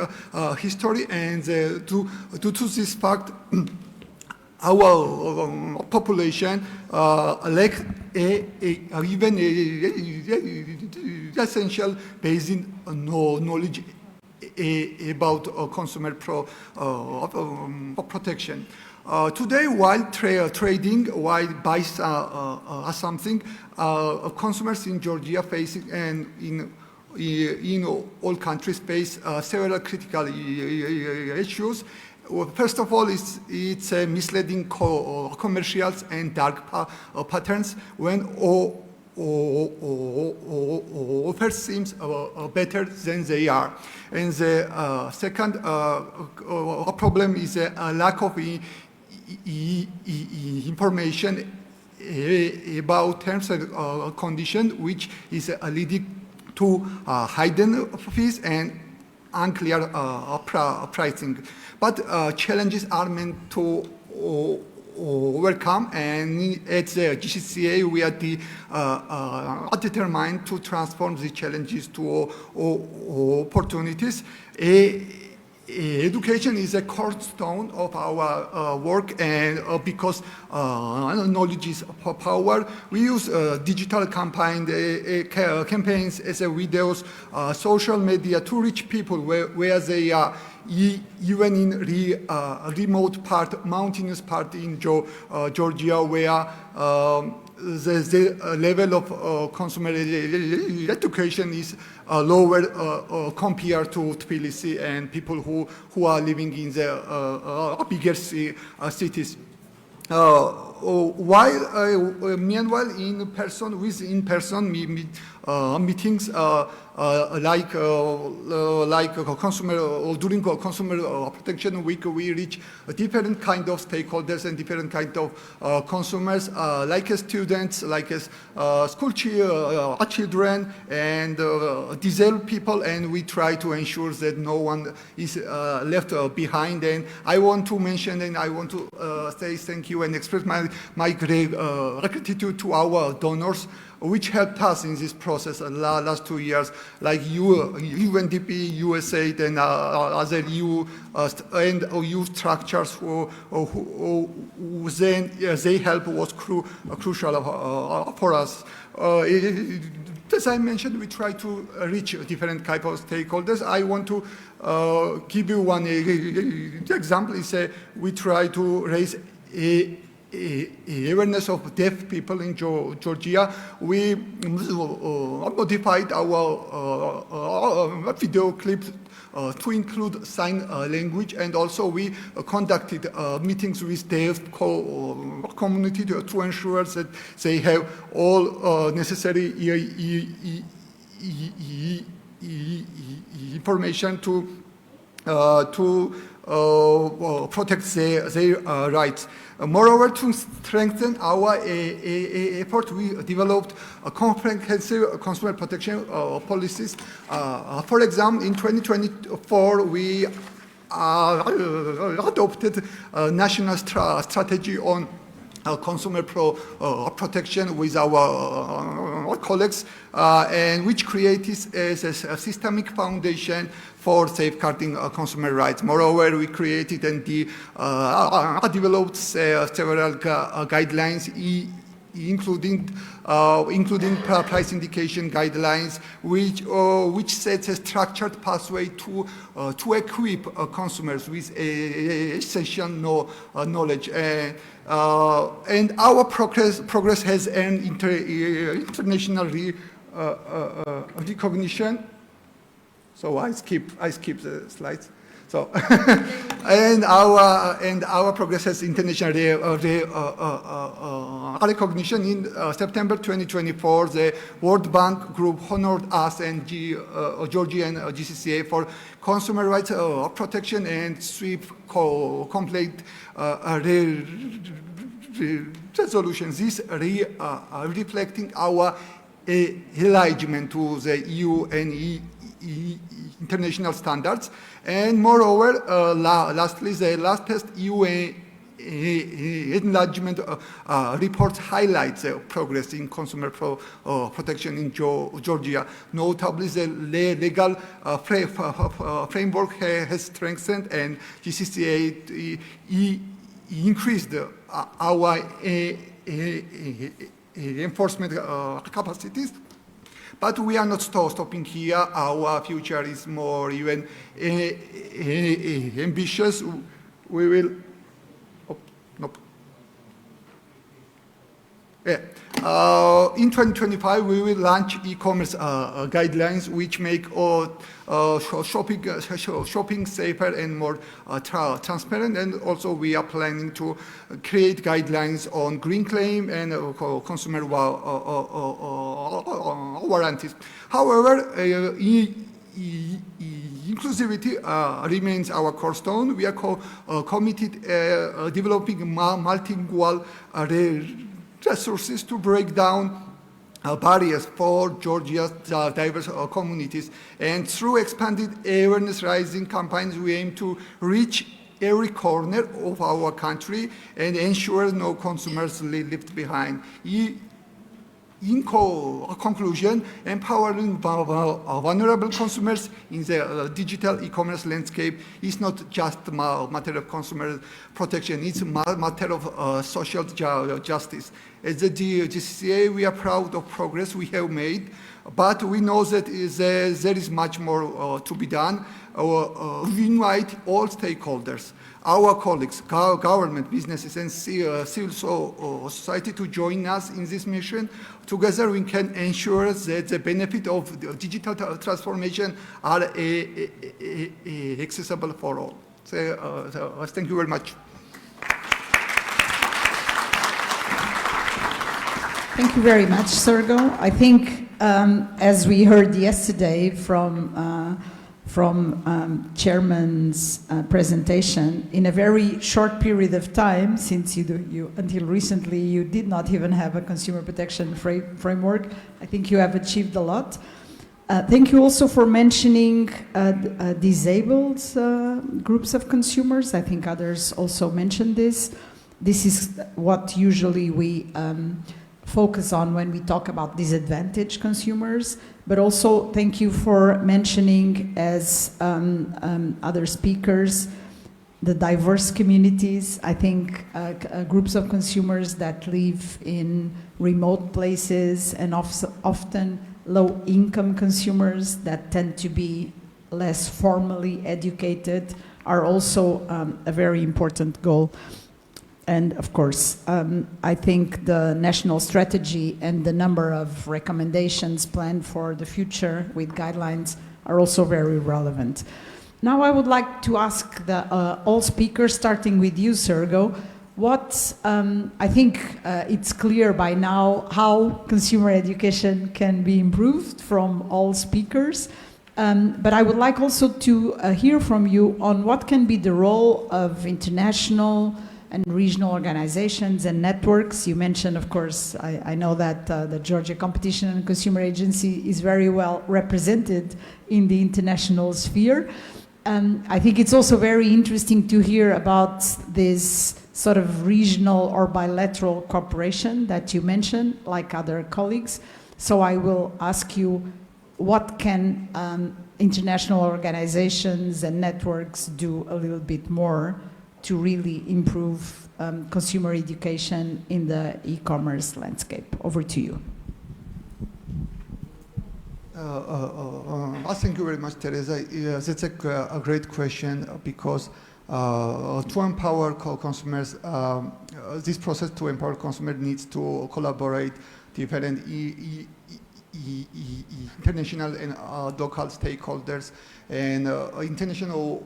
history, and due to this fact, our population lacks even essential basic knowledge about consumer protection. Today, while trading, while buying something, consumers in Georgia face and in all countries face several critical issues. First of all, it's misleading commercials and dark patterns when offers seems better than they are. And the second problem is a lack of information about terms and conditions, which is leading to hidden fees and unclear pricing. But challenges are meant to overcome, and at the GCCA we are determined to transform the challenges to opportunities. Education is a cornerstone of our work, and because knowledge is power, we use digital campaigns as videos, social media to reach people where they are, even in remote mountainous part in Georgia, where the level of consumer education is lower compared to Tbilisi and people who are living in the bigger cities. Meanwhile, in-person meetings like consumer during Consumer Protection Week, we reach different kind of stakeholders and different kind of consumers, like students, like school children, and disabled people, and we try to ensure that no one is left behind. And I want to mention, and I want to say thank you and express my great gratitude to our donors, which helped us in this process last 2 years, like UNDP, USAID, and other EU and EU structures who then they help was crucial for us. As I mentioned, we try to reach different type of stakeholders. I want to give you one example. Is we try to raise awareness of deaf people in Georgia. We modified our video clips to include sign language, and also we conducted meetings with deaf community to ensure that they have all necessary information to protect their rights. Moreover, to strengthen our effort, we developed a comprehensive consumer protection policies. For example, in 2024, we adopted a national strategy on consumer protection with our colleagues, and which created a systemic foundation for safeguarding consumer rights. Moreover, we created and developed several guidelines including price indication guidelines, which sets a structured pathway to equip consumers with essential knowledge. And our progress has earned international recognition. So I skip the slides. So, and our progress has international recognition. In September 2024, the World Bank Group honored us and Georgia and GCCA for consumer rights protection and swift complaint resolutions. This reflecting our alignment to the EU and international standards. And moreover, lastly, the latest EU enlargement report highlights progress in consumer protection in Georgia. Notably, the legal framework has strengthened, and GCCA increased our enforcement capacities. But we are not stopping here. Our future is more even ambitious. We will. In 2025, we will launch e-commerce guidelines which make shopping safer and more transparent. And also, we are planning to create guidelines on green claim and consumer warranties. However, inclusivity remains our cornerstone. We are committed developing multilingual resources to break down barriers for Georgia's diverse communities. And through expanded awareness-raising campaigns, we aim to reach every corner of our country and ensure no consumers left behind. In conclusion, empowering vulnerable consumers in the digital e-commerce landscape is not just a matter of consumer protection, it's a matter of social justice. As the GCCA, we are proud of progress we have made, but we know that there is much more to be done. We invite all stakeholders, our colleagues, government, businesses, and civil society to join us in this mission. Together, we can ensure that the benefit of the digital transformation are accessible for all. So, thank you very much. Thank you very much, Sergo. I think, as we heard yesterday from Chairman's presentation, in a very short period of time, since you until recently you did not even have a consumer protection framework, I think you have achieved a lot. Thank you also for mentioning disabled groups of consumers. I think others also mentioned this. This is what usually we focus on when we talk about disadvantaged consumers, but also thank you for mentioning, as other speakers, the diverse communities. I think groups of consumers that live in remote places and often low-income consumers that tend to be less formally educated are also a very important goal. And of course, I think the national strategy and the number of recommendations planned for the future with guidelines are also very relevant. Now I would like to ask all speakers, starting with you, Sergo, I think it's clear by now how consumer education can be improved from all speakers. But I would like also to hear from you on what can be the role of international and regional organizations and networks. You mentioned, of course, I know that the Georgia Competition and Consumer Agency is very well represented in the international sphere. I think it's also very interesting to hear about this sort of regional or bilateral cooperation that you mentioned, like other colleagues. So I will ask you, what can international organizations and networks do a little bit more to really improve consumer education in the e-commerce landscape? Over to you. Thank you very much, Teresa. That's a great question, because to empower consumers, this process to empower consumers needs to collaborate different international and local stakeholders, and international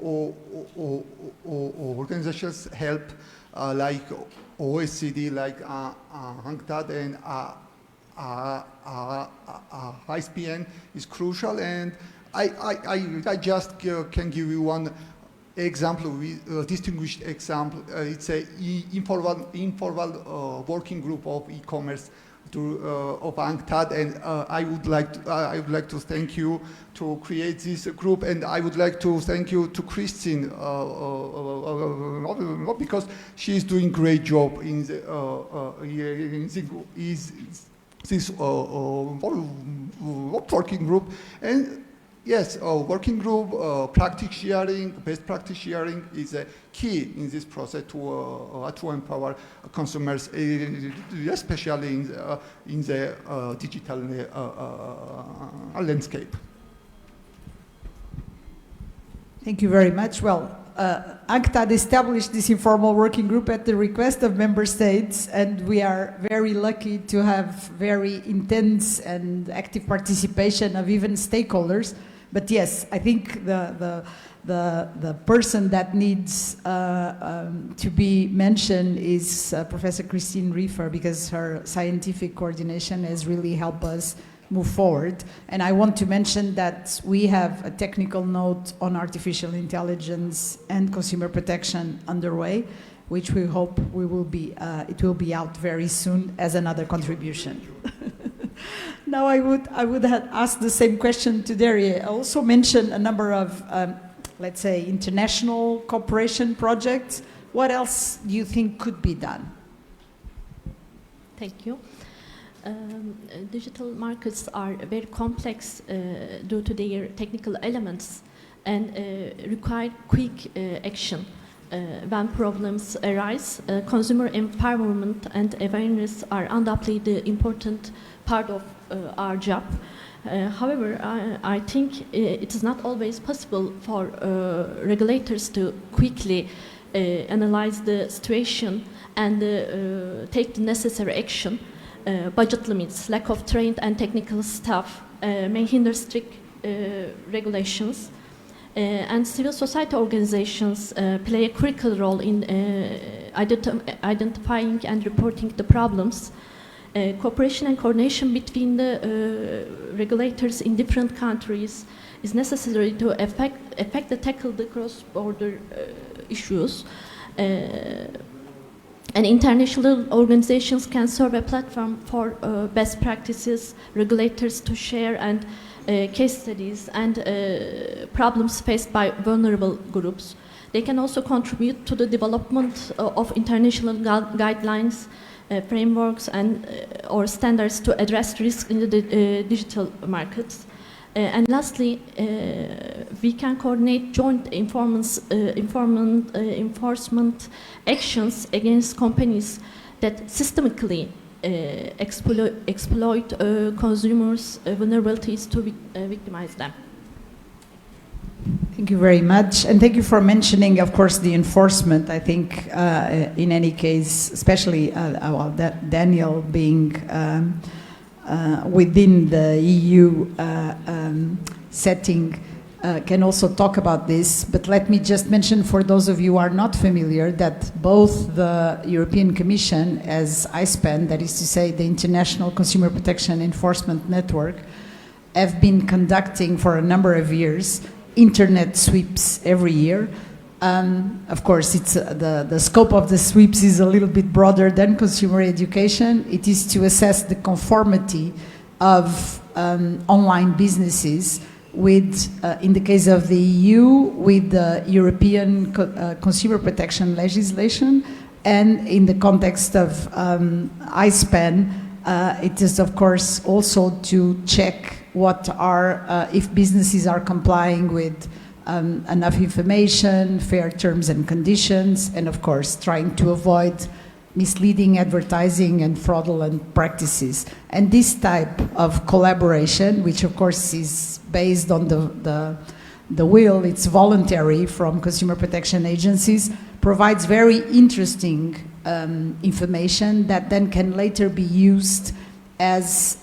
organizations help, like OECD, like UNCTAD, and ISPN is crucial. And I just can give you one example, distinguished example. It's a informal working group of e-commerce of UNCTAD, and I would like to thank you to create this group, and I would like to thank you to Christine, because she is doing great job in this working group. And yes, working group, practice sharing, best practice sharing is a key in this process to empower consumers, especially in the digital landscape. Thank you very much. Well, UNCTAD established this informal working group at the request of member states, and we are very lucky to have very intense and active participation of even stakeholders. But yes, I think the person that needs to be mentioned is Professor Christine Riefer, because her scientific coordination has really helped us move forward. And I want to mention that we have a technical note on artificial intelligence and consumer protection underway, which we hope it will be out very soon as another contribution. Now I would have asked the same question to Daria. I also mentioned a number of, let's say, international cooperation projects. What else do you think could be done? Thank you. Digital markets are very complex due to their technical elements and require quick action. When problems arise, consumer empowerment and awareness are undoubtedly the important part of our job. However, I think it is not always possible for regulators to quickly analyze the situation and take the necessary action. Budget limits, lack of trained and technical staff may hinder strict regulations, and civil society organizations play a critical role in identifying and reporting the problems. Cooperation and coordination between the regulators in different countries is necessary to effectively tackle the cross-border issues. And international organizations can serve a platform for best practices, regulators to share, and case studies and problems faced by vulnerable groups. They can also contribute to the development of international guidelines, frameworks, and or standards to address risk in the digital markets. And lastly, we can coordinate joint enforcement actions against companies that systemically exploit consumers' vulnerabilities to victimize them. Thank you very much, and thank you for mentioning, of course, the enforcement. I think, in any case, especially Daniel being within the EU setting, can also talk about this. But let me just mention, for those of you who are not familiar, that both the European Commission, as ISPEN, that is to say the International Consumer Protection Enforcement Network, have been conducting for a number of years internet sweeps every year. Of course, it's the scope of the sweeps is a little bit broader than consumer education. It is to assess the conformity of online businesses with, in the case of the EU, with the European consumer protection legislation, and in the context of ISPEN, it is of course also to check what are, if businesses are complying with enough information, fair terms and conditions, and of course trying to avoid misleading advertising and fraudulent practices. And this type of collaboration, which of course is based on the will, it's voluntary from consumer protection agencies, provides very interesting information that then can later be used as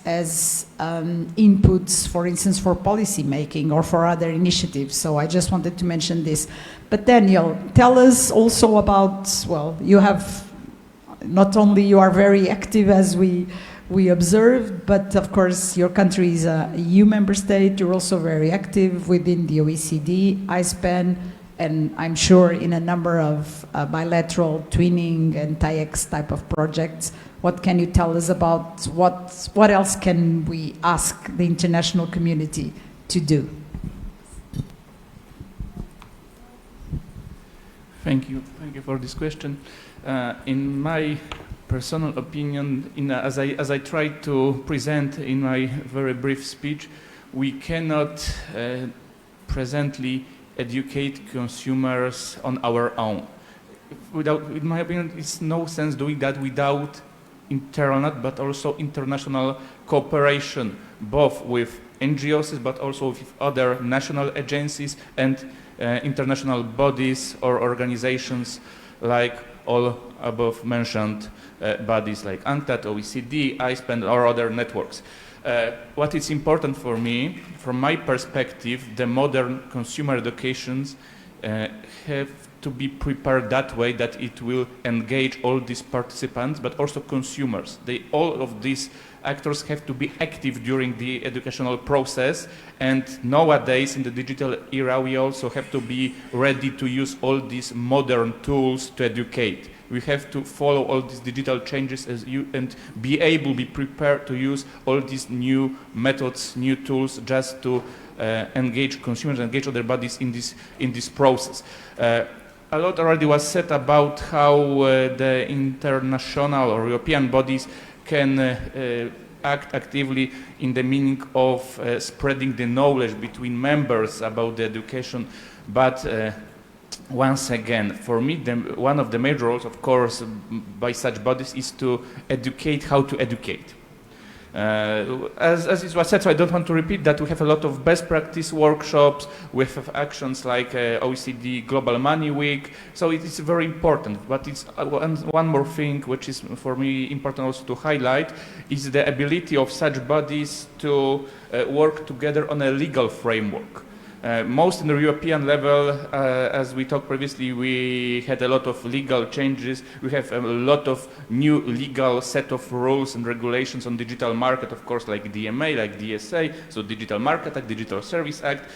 inputs, for instance, for policy making or for other initiatives. So I just wanted to mention this. But Daniel, tell us also about, well, you have, not only you are very active as we observed, but of course your country is a EU member state. You're also very active within the OECD, ISPAN, and I'm sure in a number of bilateral twinning and TAIEX type of projects. What can you tell us about what else can we ask the international community to do? Thank you for this question. In my personal opinion, as I tried to present in my very brief speech, we cannot presently educate consumers on our own. In my opinion, it's no sense doing that without internal but also international cooperation, both with NGOs but also with other national agencies and international bodies or organizations like all above mentioned bodies like UNCTAD, OECD, ISPAN, or other networks. What is important for me, from my perspective, the modern consumer educations have to be prepared that way that it will engage all these participants, but also consumers. All of these actors have to be active during the educational process, and nowadays in the digital era we also have to be ready to use all these modern tools to educate. We have to follow all these digital changes and be prepared to use all these new methods, new tools, just to engage consumers, engage other bodies in this process. A lot already was said about how the international or European bodies can act actively in the meaning of spreading the knowledge between members about the education, but once again, for me, one of the major roles, of course, by such bodies is to educate how to educate. As it was said, so I don't want to repeat that, we have a lot of best practice workshops with actions like OECD Global Money Week, so it is very important. But it's one more thing which is for me important also to highlight is the ability of such bodies to work together on a legal framework. Most in the European level, as we talked previously, we had a lot of legal changes. We have a lot of new legal set of rules and regulations on digital market, of course, like DMA, like DSA, so Digital Market Act, Digital Service Act,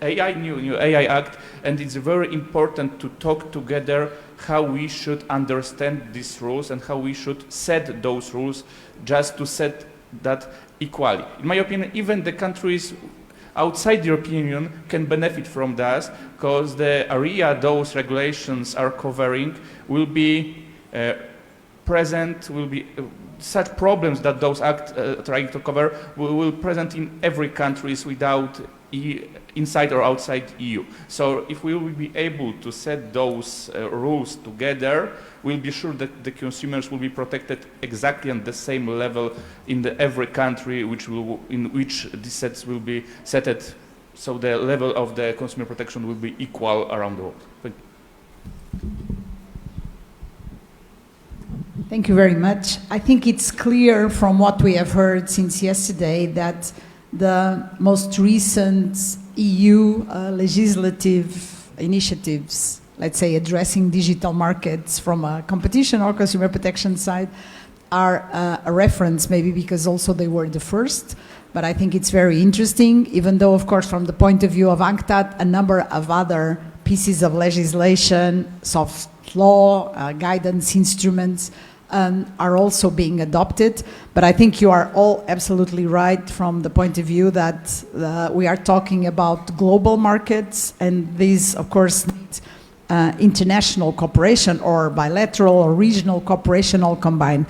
new AI Act, and it's very important to talk together how we should understand these rules and how we should set those rules just to set that equally. In my opinion, even the countries outside the European Union can benefit from that, because the area those regulations are covering will be present, will be such problems that those acts trying to cover will present in every country without inside or outside EU. So if we will be able to set those rules together, we'll be sure that the consumers will be protected exactly on the same level in every country in which these sets will be set at, so the level of the consumer protection will be equal around the world. Thank you. Thank you very much. I think it's clear from what we have heard since yesterday that the most recent EU legislative initiatives, let's say addressing digital markets from a competition or consumer protection side, are a reference, maybe because also they were the first, but I think it's very interesting, even though, of course, from the point of view of UNCTAD, a number of other pieces of legislation, soft law, guidance instruments, are also being adopted. But I think you are all absolutely right from the point of view that we are talking about global markets, and these, of course, need international cooperation or bilateral or regional cooperation all combined.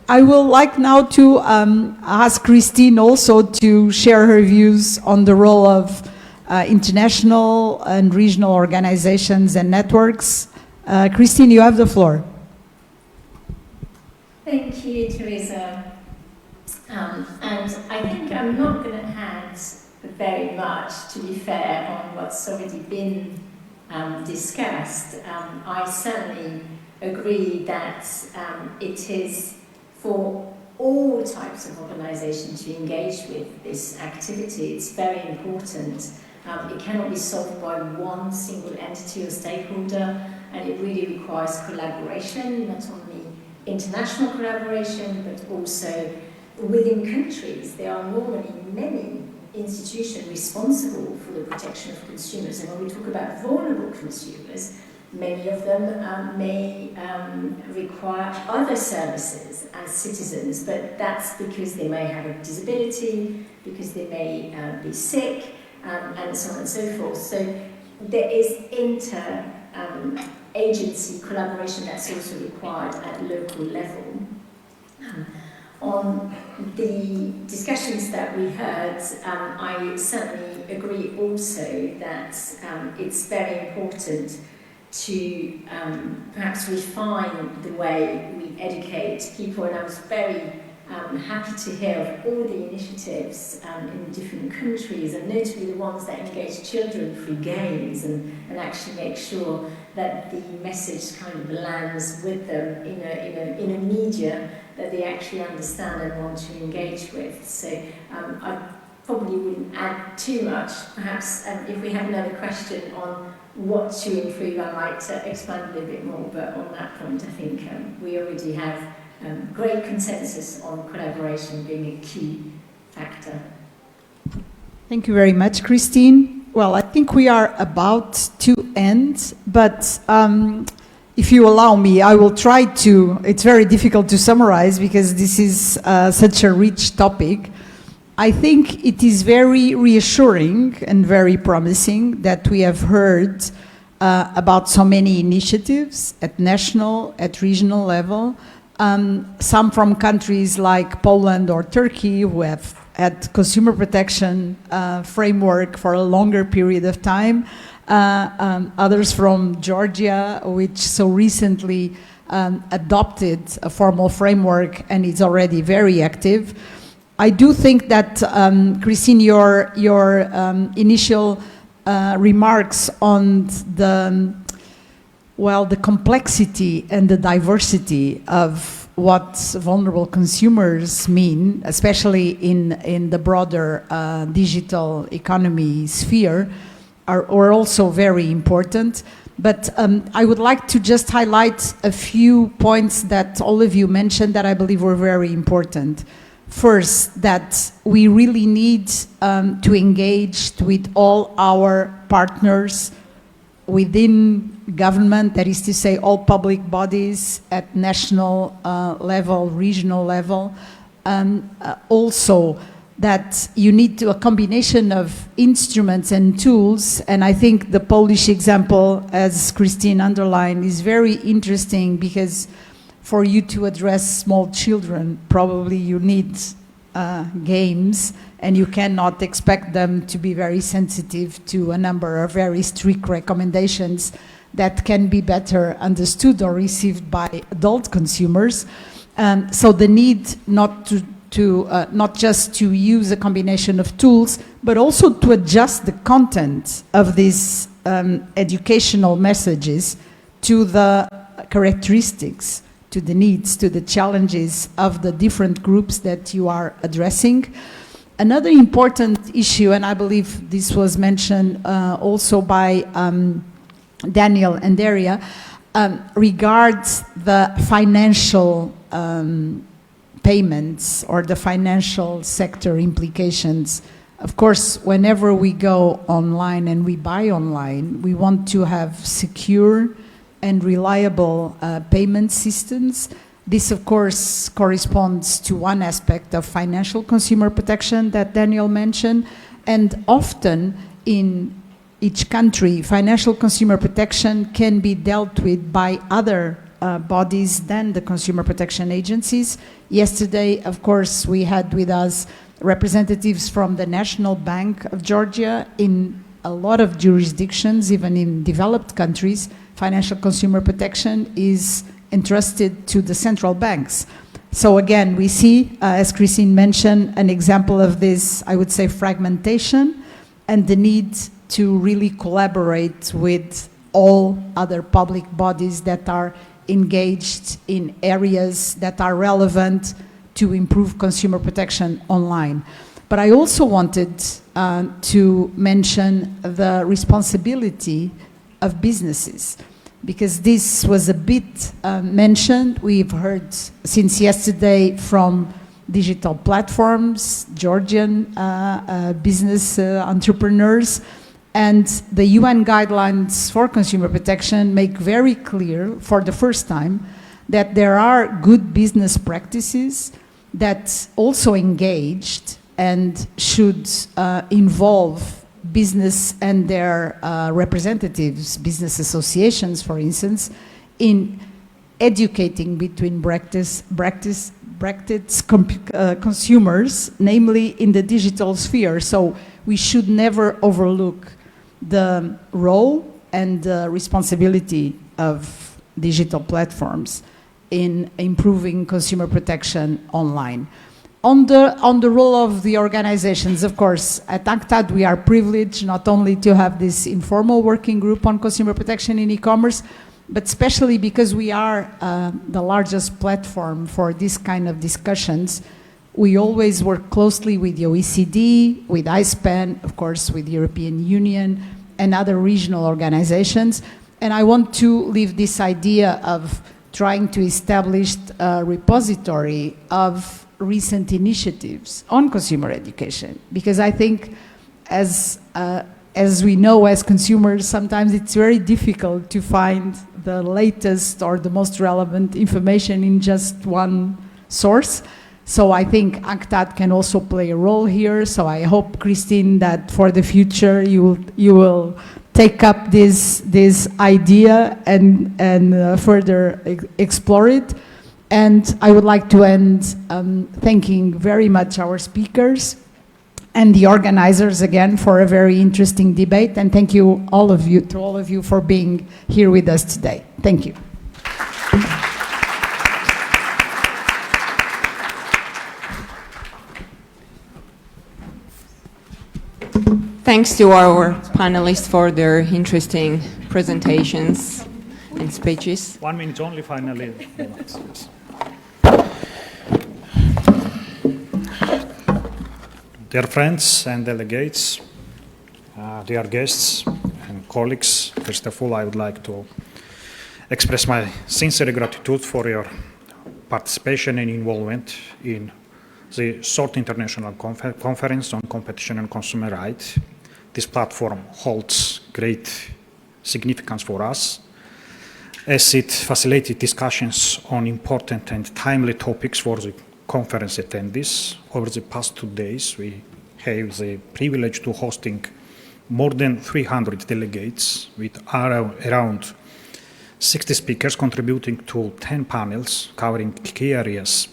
I will like now to ask Christine also to share her views on the role of international and regional organizations and networks. Christine, you have the floor. Thank you, Teresa. And I think I'm not going to add very much, to be fair, on what's already been discussed. I certainly agree that it is for all types of organisations to engage with this activity. It's very important. It cannot be solved by one single entity or stakeholder, and it really requires collaboration, not only international collaboration, but also within countries. There are normally many institutions responsible for the protection of consumers, and when we talk about vulnerable consumers, many of them may require other services as citizens, but that's because they may have a disability, because they may be sick, and so on and so forth. So there is inter-agency collaboration that's also required at local level. On the discussions that we heard, I certainly agree also that it's very important to perhaps refine the way we educate people, and I was very happy to hear of all the initiatives in different countries, and notably the ones that engage children through games and actually make sure that the message kind of lands with them in a media that they actually understand and want to engage with. So I probably wouldn't add too much. Perhaps if we have another question on what to improve, I might expand a little bit more, but on that point I think we already have great consensus on collaboration being a key factor. Thank you very much, Christine. Well, I think we are about to end, but if you allow me, I will try to. It's very difficult to summarize because this is such a rich topic. I think it is very reassuring and very promising that we have heard about so many initiatives at national, at regional level, some from countries like Poland or Turkey who have had consumer protection framework for a longer period of time, others from Georgia, which so recently adopted a formal framework and is already very active. I do think that, Christine, your initial remarks on the complexity and the diversity of what vulnerable consumers mean, especially in the broader digital economy sphere, are also very important. But I would like to just highlight a few points that all of you mentioned that I believe were very important. First, that we really need to engage with all our partners within government, that is to say all public bodies at national level, regional level. Also, that you need a combination of instruments and tools, and I think the Polish example, as Christine underlined, is very interesting because for you to address small children, probably you need games, and you cannot expect them to be very sensitive to a number of very strict recommendations that can be better understood or received by adult consumers. So the need not just to use a combination of tools, but also to adjust the content of these educational messages to the characteristics, to the needs, to the challenges of the different groups that you are addressing. Another important issue, and I believe this was mentioned also by Daniel and Daria, regards the financial payments or the financial sector implications. Of course, whenever we go online and we buy online, we want to have secure and reliable payment systems. This, of course, corresponds to one aspect of financial consumer protection that Daniel mentioned, and often in each country, financial consumer protection can be dealt with by other bodies than the consumer protection agencies. Yesterday, of course, we had with us representatives from the National Bank of Georgia in a lot of jurisdictions, even in developed countries, financial consumer protection is entrusted to the central banks. So again, we see, as Christine mentioned, an example of this, I would say, fragmentation and the need to really collaborate with all other public bodies that are engaged in areas that are relevant to improve consumer protection online. But I also wanted to mention the responsibility of businesses, because this was a bit mentioned. We've heard since yesterday from digital platforms, Georgian business entrepreneurs, and the UN guidelines for consumer protection make very clear for the first time that there are good business practices that also engaged and should involve business and their representatives, business associations, for instance, in educating between consumers, namely in the digital sphere. So we should never overlook the role and the responsibility of digital platforms in improving consumer protection online. On the role of the organizations, of course, at UNCTAD we are privileged not only to have this informal working group on consumer protection in e-commerce, but especially because we are the largest platform for this kind of discussions. We always work closely with the OECD, with ISPAN, of course, with the European Union and other regional organizations. And I want to leave this idea of trying to establish a repository of recent initiatives on consumer education, because I think as we know as consumers, sometimes it's very difficult to find the latest or the most relevant information in just one source. So I think UNCTAD can also play a role here. So I hope, Christine, that for the future you will take up this idea and further explore it. And I would like to end thanking very much our speakers and the organizers again for a very interesting debate. And thank you, all of you for being here with us today. Thank you. Thanks to our panelists for their interesting presentations and speeches. 1 minute only, finally. Yes. Dear friends and delegates, dear guests and colleagues, first of all, I would like to express my sincere gratitude for your participation and involvement in the short international conference on competition and consumer rights. This platform holds great significance for us, as it facilitated discussions on important and timely topics for the conference attendees. Over the past 2 days, we have the privilege to hosting more than 300 delegates with around 60 speakers contributing to 10 panels covering key areas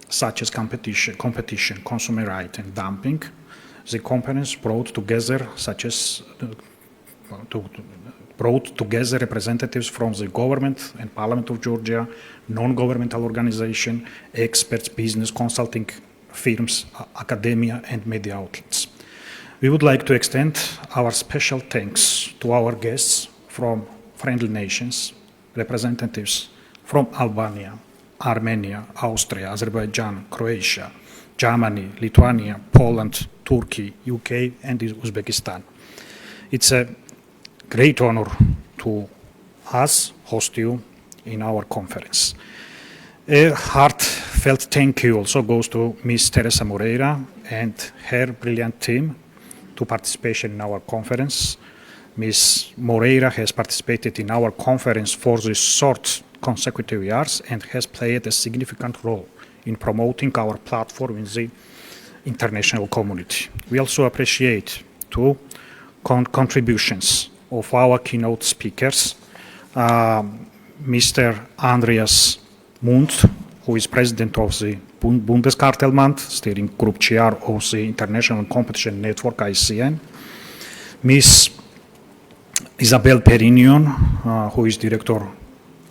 such as competition, consumer rights, and dumping. The conference brought together representatives from the government and Parliament of Georgia, non-governmental organizations, experts, business consulting firms, academia, and media outlets. We would like to extend our special thanks to our guests from friendly nations, representatives from Albania, Armenia, Austria, Azerbaijan, Croatia, Germany, Lithuania, Poland, Turkey, UK, and Uzbekistan. It's a great honor to us host you in our conference. A heartfelt thank you also goes to Ms. Teresa Moreira and her brilliant team to participation in our conference. Ms. Moreira has participated in our conference for the short consecutive years and has played a significant role in promoting our platform in the international community. We also appreciate two contributions of our keynote speakers, Mr. Andreas Mund, who is president of the Bundeskartellbund, steering group chair of the International Competition Network, ICN, Ms. Isabel Perignon, who is Director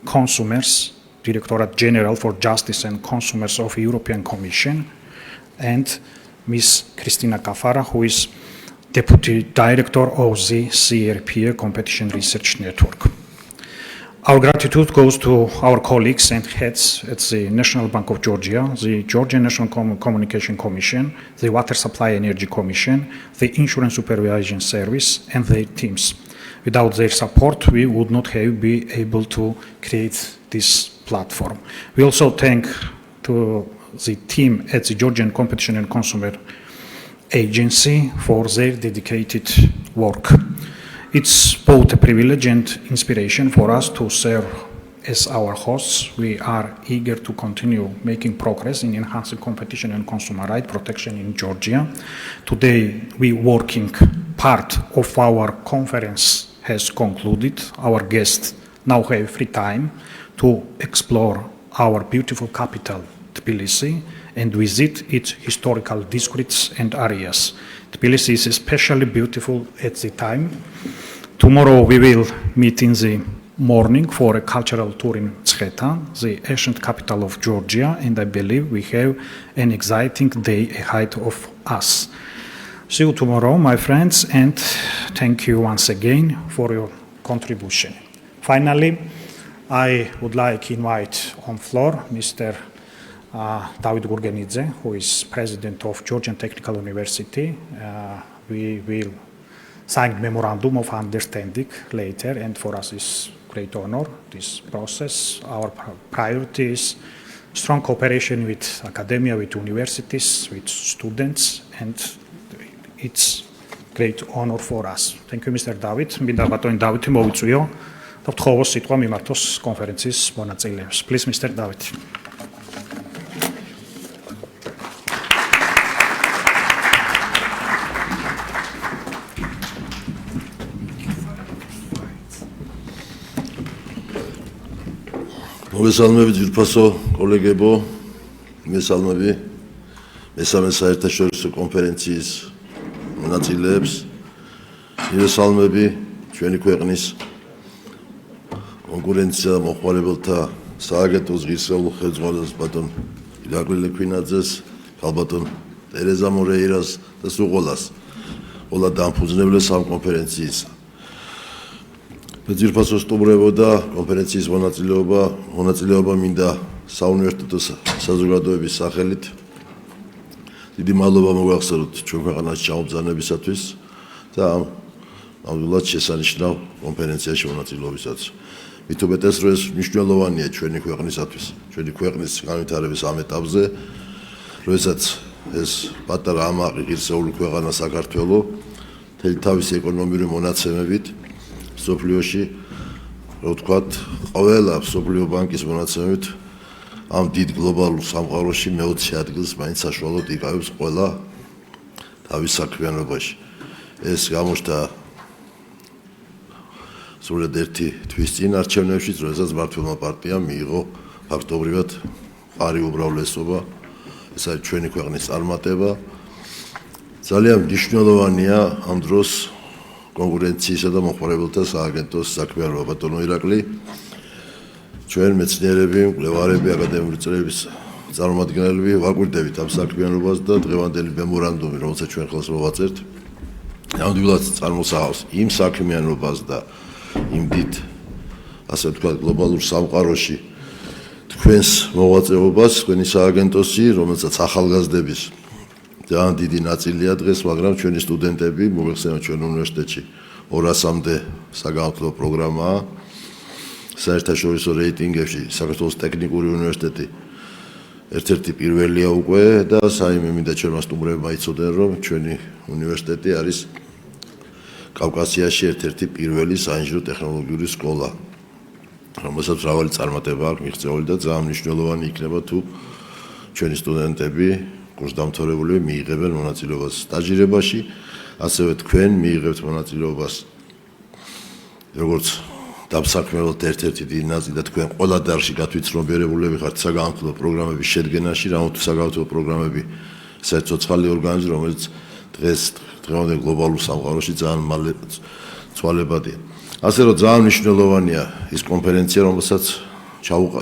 Consumers, Directorate General for Justice and Consumers of European Commission, and Ms. Cristina Cafara, who is Deputy Director of the CRPA Competition Research Network. Our gratitude goes to our colleagues and heads at the National Bank of Georgia, the Georgian National Communication Commission, the Water Supply Energy Commission, the Insurance Supervision Service, and their teams. Without their support, we would not have been able to create this platform. We also thank to the team at the Georgian Competition and Consumer Agency for their dedicated work. It's both a privilege and inspiration for us to serve as our hosts. We are eager to continue making progress in enhancing competition and consumer right protection in Georgia. Today, we working part of our conference has concluded. Our guests now have free time to explore our beautiful capital, Tbilisi, and visit its historical districts and areas. Tbilisi is especially beautiful at the time. Tomorrow we will meet in the morning for a cultural tour in Tsketa, the ancient capital of Georgia, and I believe we have an exciting day ahead of us. See you tomorrow, my friends, and thank you once again for your contribution. Finally, I would like to invite on floor Mr. David Gurgenidze, who is president of Georgian Technical University. We will sign memorandum of understanding later, and for us is great honor this process. Our priority is strong cooperation with academia, with universities, with students, and it's great honor for us. Thank you, Mr. David. მინდა ბატონი დავითი მოვიწვიო და ვთხოვოს სიტყვა მიმართოს კონფერენციის მონაწილეებს. Please, Mr. David. მოგესალმები ძვირფასო კოლეგებო, მესალმები მესამე საერთაშორისო კონფერენციის მონაწილეებს, მესალმები ჩვენი ქვეყნის კონკურენცია მომხმარებელთა სააგენტოს ღირსეულ ხელმძღვანელს ბატონ ირაკლი ლექვინაძეს, ქალბატონ ტერეზა მორეირას და სულ ყველა დამფუძნებლებს ამ კონფერენციისა. ძვირფასო სტუმრებოდა კონფერენციის მონაწილეობა მინდა საუნივერსიტეტო საზოგადოების სახელით დიდი მადლობა მოგახსენოთ ჩვენ ქვეყანაში ჩამობრძანებისათვის და ნამდვილად შესანიშნავ კონფერენციაში მონაწილეობისათვის. მით უმეტეს რომ ეს მნიშვნელოვანია ჩვენი ქვეყნისათვის, ჩვენი ქვეყნის განვითარების ამ ეტაპზე, როდესაც ეს პატარა ამაყი ღირსეული ქვეყანა საქართველო მთელი თავისი ეკონომიკური მონაცემებით მსოფლიოში, რო ვთქვათ, ყველა მსოფლიო ბანკის მონაცემებით ამ დიდ გლობალურ სამყაროში მე-20 ადგილს მაინც საშუალოდ იკავებს ყველა თავის საქმიანობაში. ეს გამოჩნდა სრულად ერთი თვის წინ არჩევნებში, როდესაც მმართველმა პარტიამ მიიღო ფაქტობრივად მყარი უმრავლესობა. ეს არის ჩვენი ქვეყნის წარმატება. ძალიან მნიშვნელოვანია ამ დროს კონკურენციისა და მომხმარებელთა სააგენტოს საქმიანობა. ბატონო ირაკლი, ჩვენ მეცნიერები, მკვლევარები, აკადემიური წრეების წარმომადგენლები ვაკვირდებით ამ საქმიანობას და დღევანდელი მემორანდუმი, რომელსაც ჩვენ ხელს მოვაწერთ, ნამდვილად წარმოსავალს იმ საქმიანობას და იმ დიდ, ასე ვთქვათ, გლობალურ სამყაროში თქვენს მოღვაწეობას, თქვენი სააგენტოსი, რომელსაც ახალგაზრდების ძალიან დიდი ნაწილია დღეს, მაგრამ ჩვენი სტუდენტები მოიხსენებათ ჩვენ უნივერსიტეტში 200-მდე საგანმანათლებლო პროგრამაა. საერთაშორისო რეიტინგებში საქართველოს ტექნიკური უნივერსიტეტი ერთ-ერთი პირველია უკვე და საიმე მინდა ჩვენმა სტუმრებმა იცოდნენ, რომ ჩვენი უნივერსიტეტი არის კავკასიაში ერთ-ერთი პირველი საინჟინრო ტექნოლოგიური სკოლა, რომელსაც მრავალი წარმატება აქვს მიღწეული და ძალიან მნიშვნელოვანი იქნება თუ ჩვენი სტუდენტები კურსდამთავრებულები მიიღებენ მონაწილეობას სტაჟირებაში, ასევე თქვენ მიიღებთ მონაწილეობას როგორც დამსაქმებელთ ერთ-ერთი დიდი ნაწილი და თქვენ ყველა დარგში გათვითცნობიერებულები ხართ საგანმანათლებლო პროგრამების შედგენაში, რამოთ საგანმანათლებლო პროგრამები საერთო ცოცხალი ორგანიზმი, რომელიც დღევანდელ გლობალურ სამყაროში ძალიან მალე ცვალებადია. ასე რომ ძალიან მნიშვნელოვანია ის კონფერენცია, რომელსაც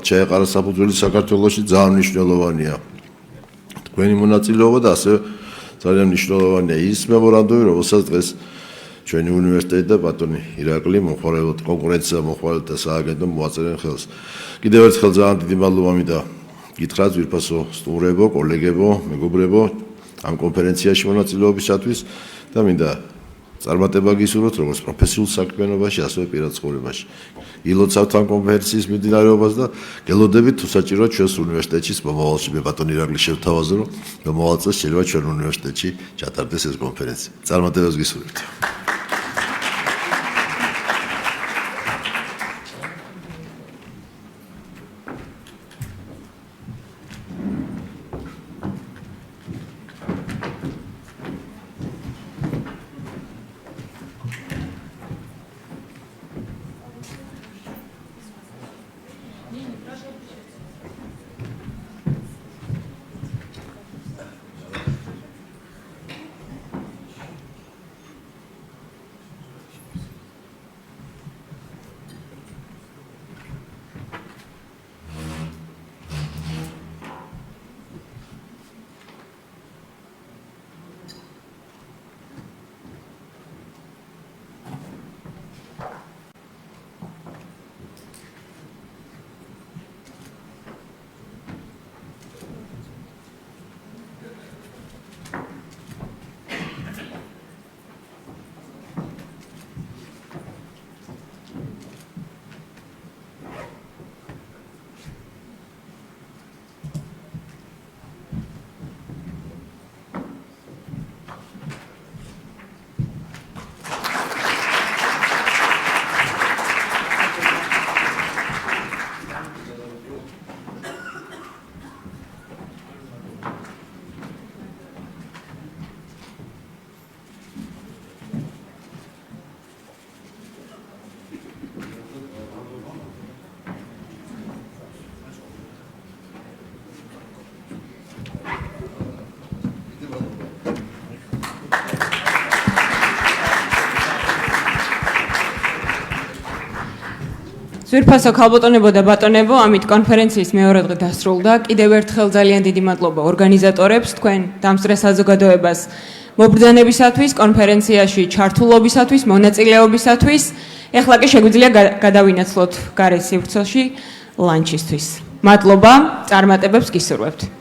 ჩაეყარა საფუძველი საქართველოში, ძალიან მნიშვნელოვანია თქვენი მონაწილეობა და ასე ძალიან მნიშვნელოვანია ის მემორანდუმი, რომელსაც დღეს ჩვენი უნივერსიტეტი და ბატონი ირაკლი კონკურენცია მომხმარებელთა სააგენტომ მოაწერენ ხელს. კიდევ ერთხელ ძალიან დიდი მადლობა მინდა გითხრათ ძვირფასო სტუმრებო, კოლეგებო, მეგობრებო ამ კონფერენციაში მონაწილეობისათვის და მინდა წარმატება გისურვოთ როგორც პროფესიულ საქმიანობაში, ასევე პირად ცხოვრებაში. ილოცავთ ამ კონფერენციის მიმდინარეობას და გელოდებით თუ საჭიროა ჩვენს უნივერსიტეტში მომავალში მე ბატონი ირაკლი შევთავაზო, რომ მომავალ წელს შეიძლება ჩვენ უნივერსიტეტში ჩატარდეს ეს კონფერენცია. წარმატებას გისურვებთ. ძვირფასო ქალბატონებო და ბატონებო, ამით კონფერენციის მეორე დღე დასრულდა. კიდევ ერთხელ ძალიან დიდი მადლობა ორგანიზატორებს, თქვენ დამსწრე საზოგადოებას მობრძანებისათვის, კონფერენციაში ჩართულობისათვის, მონაწილეობისათვის. ეხლა კი შეგვიძლია გადავინაცვლოთ გარეთ სივრცეში ლანჩისთვის. მადლობა, წარმატებებს გისურვებთ.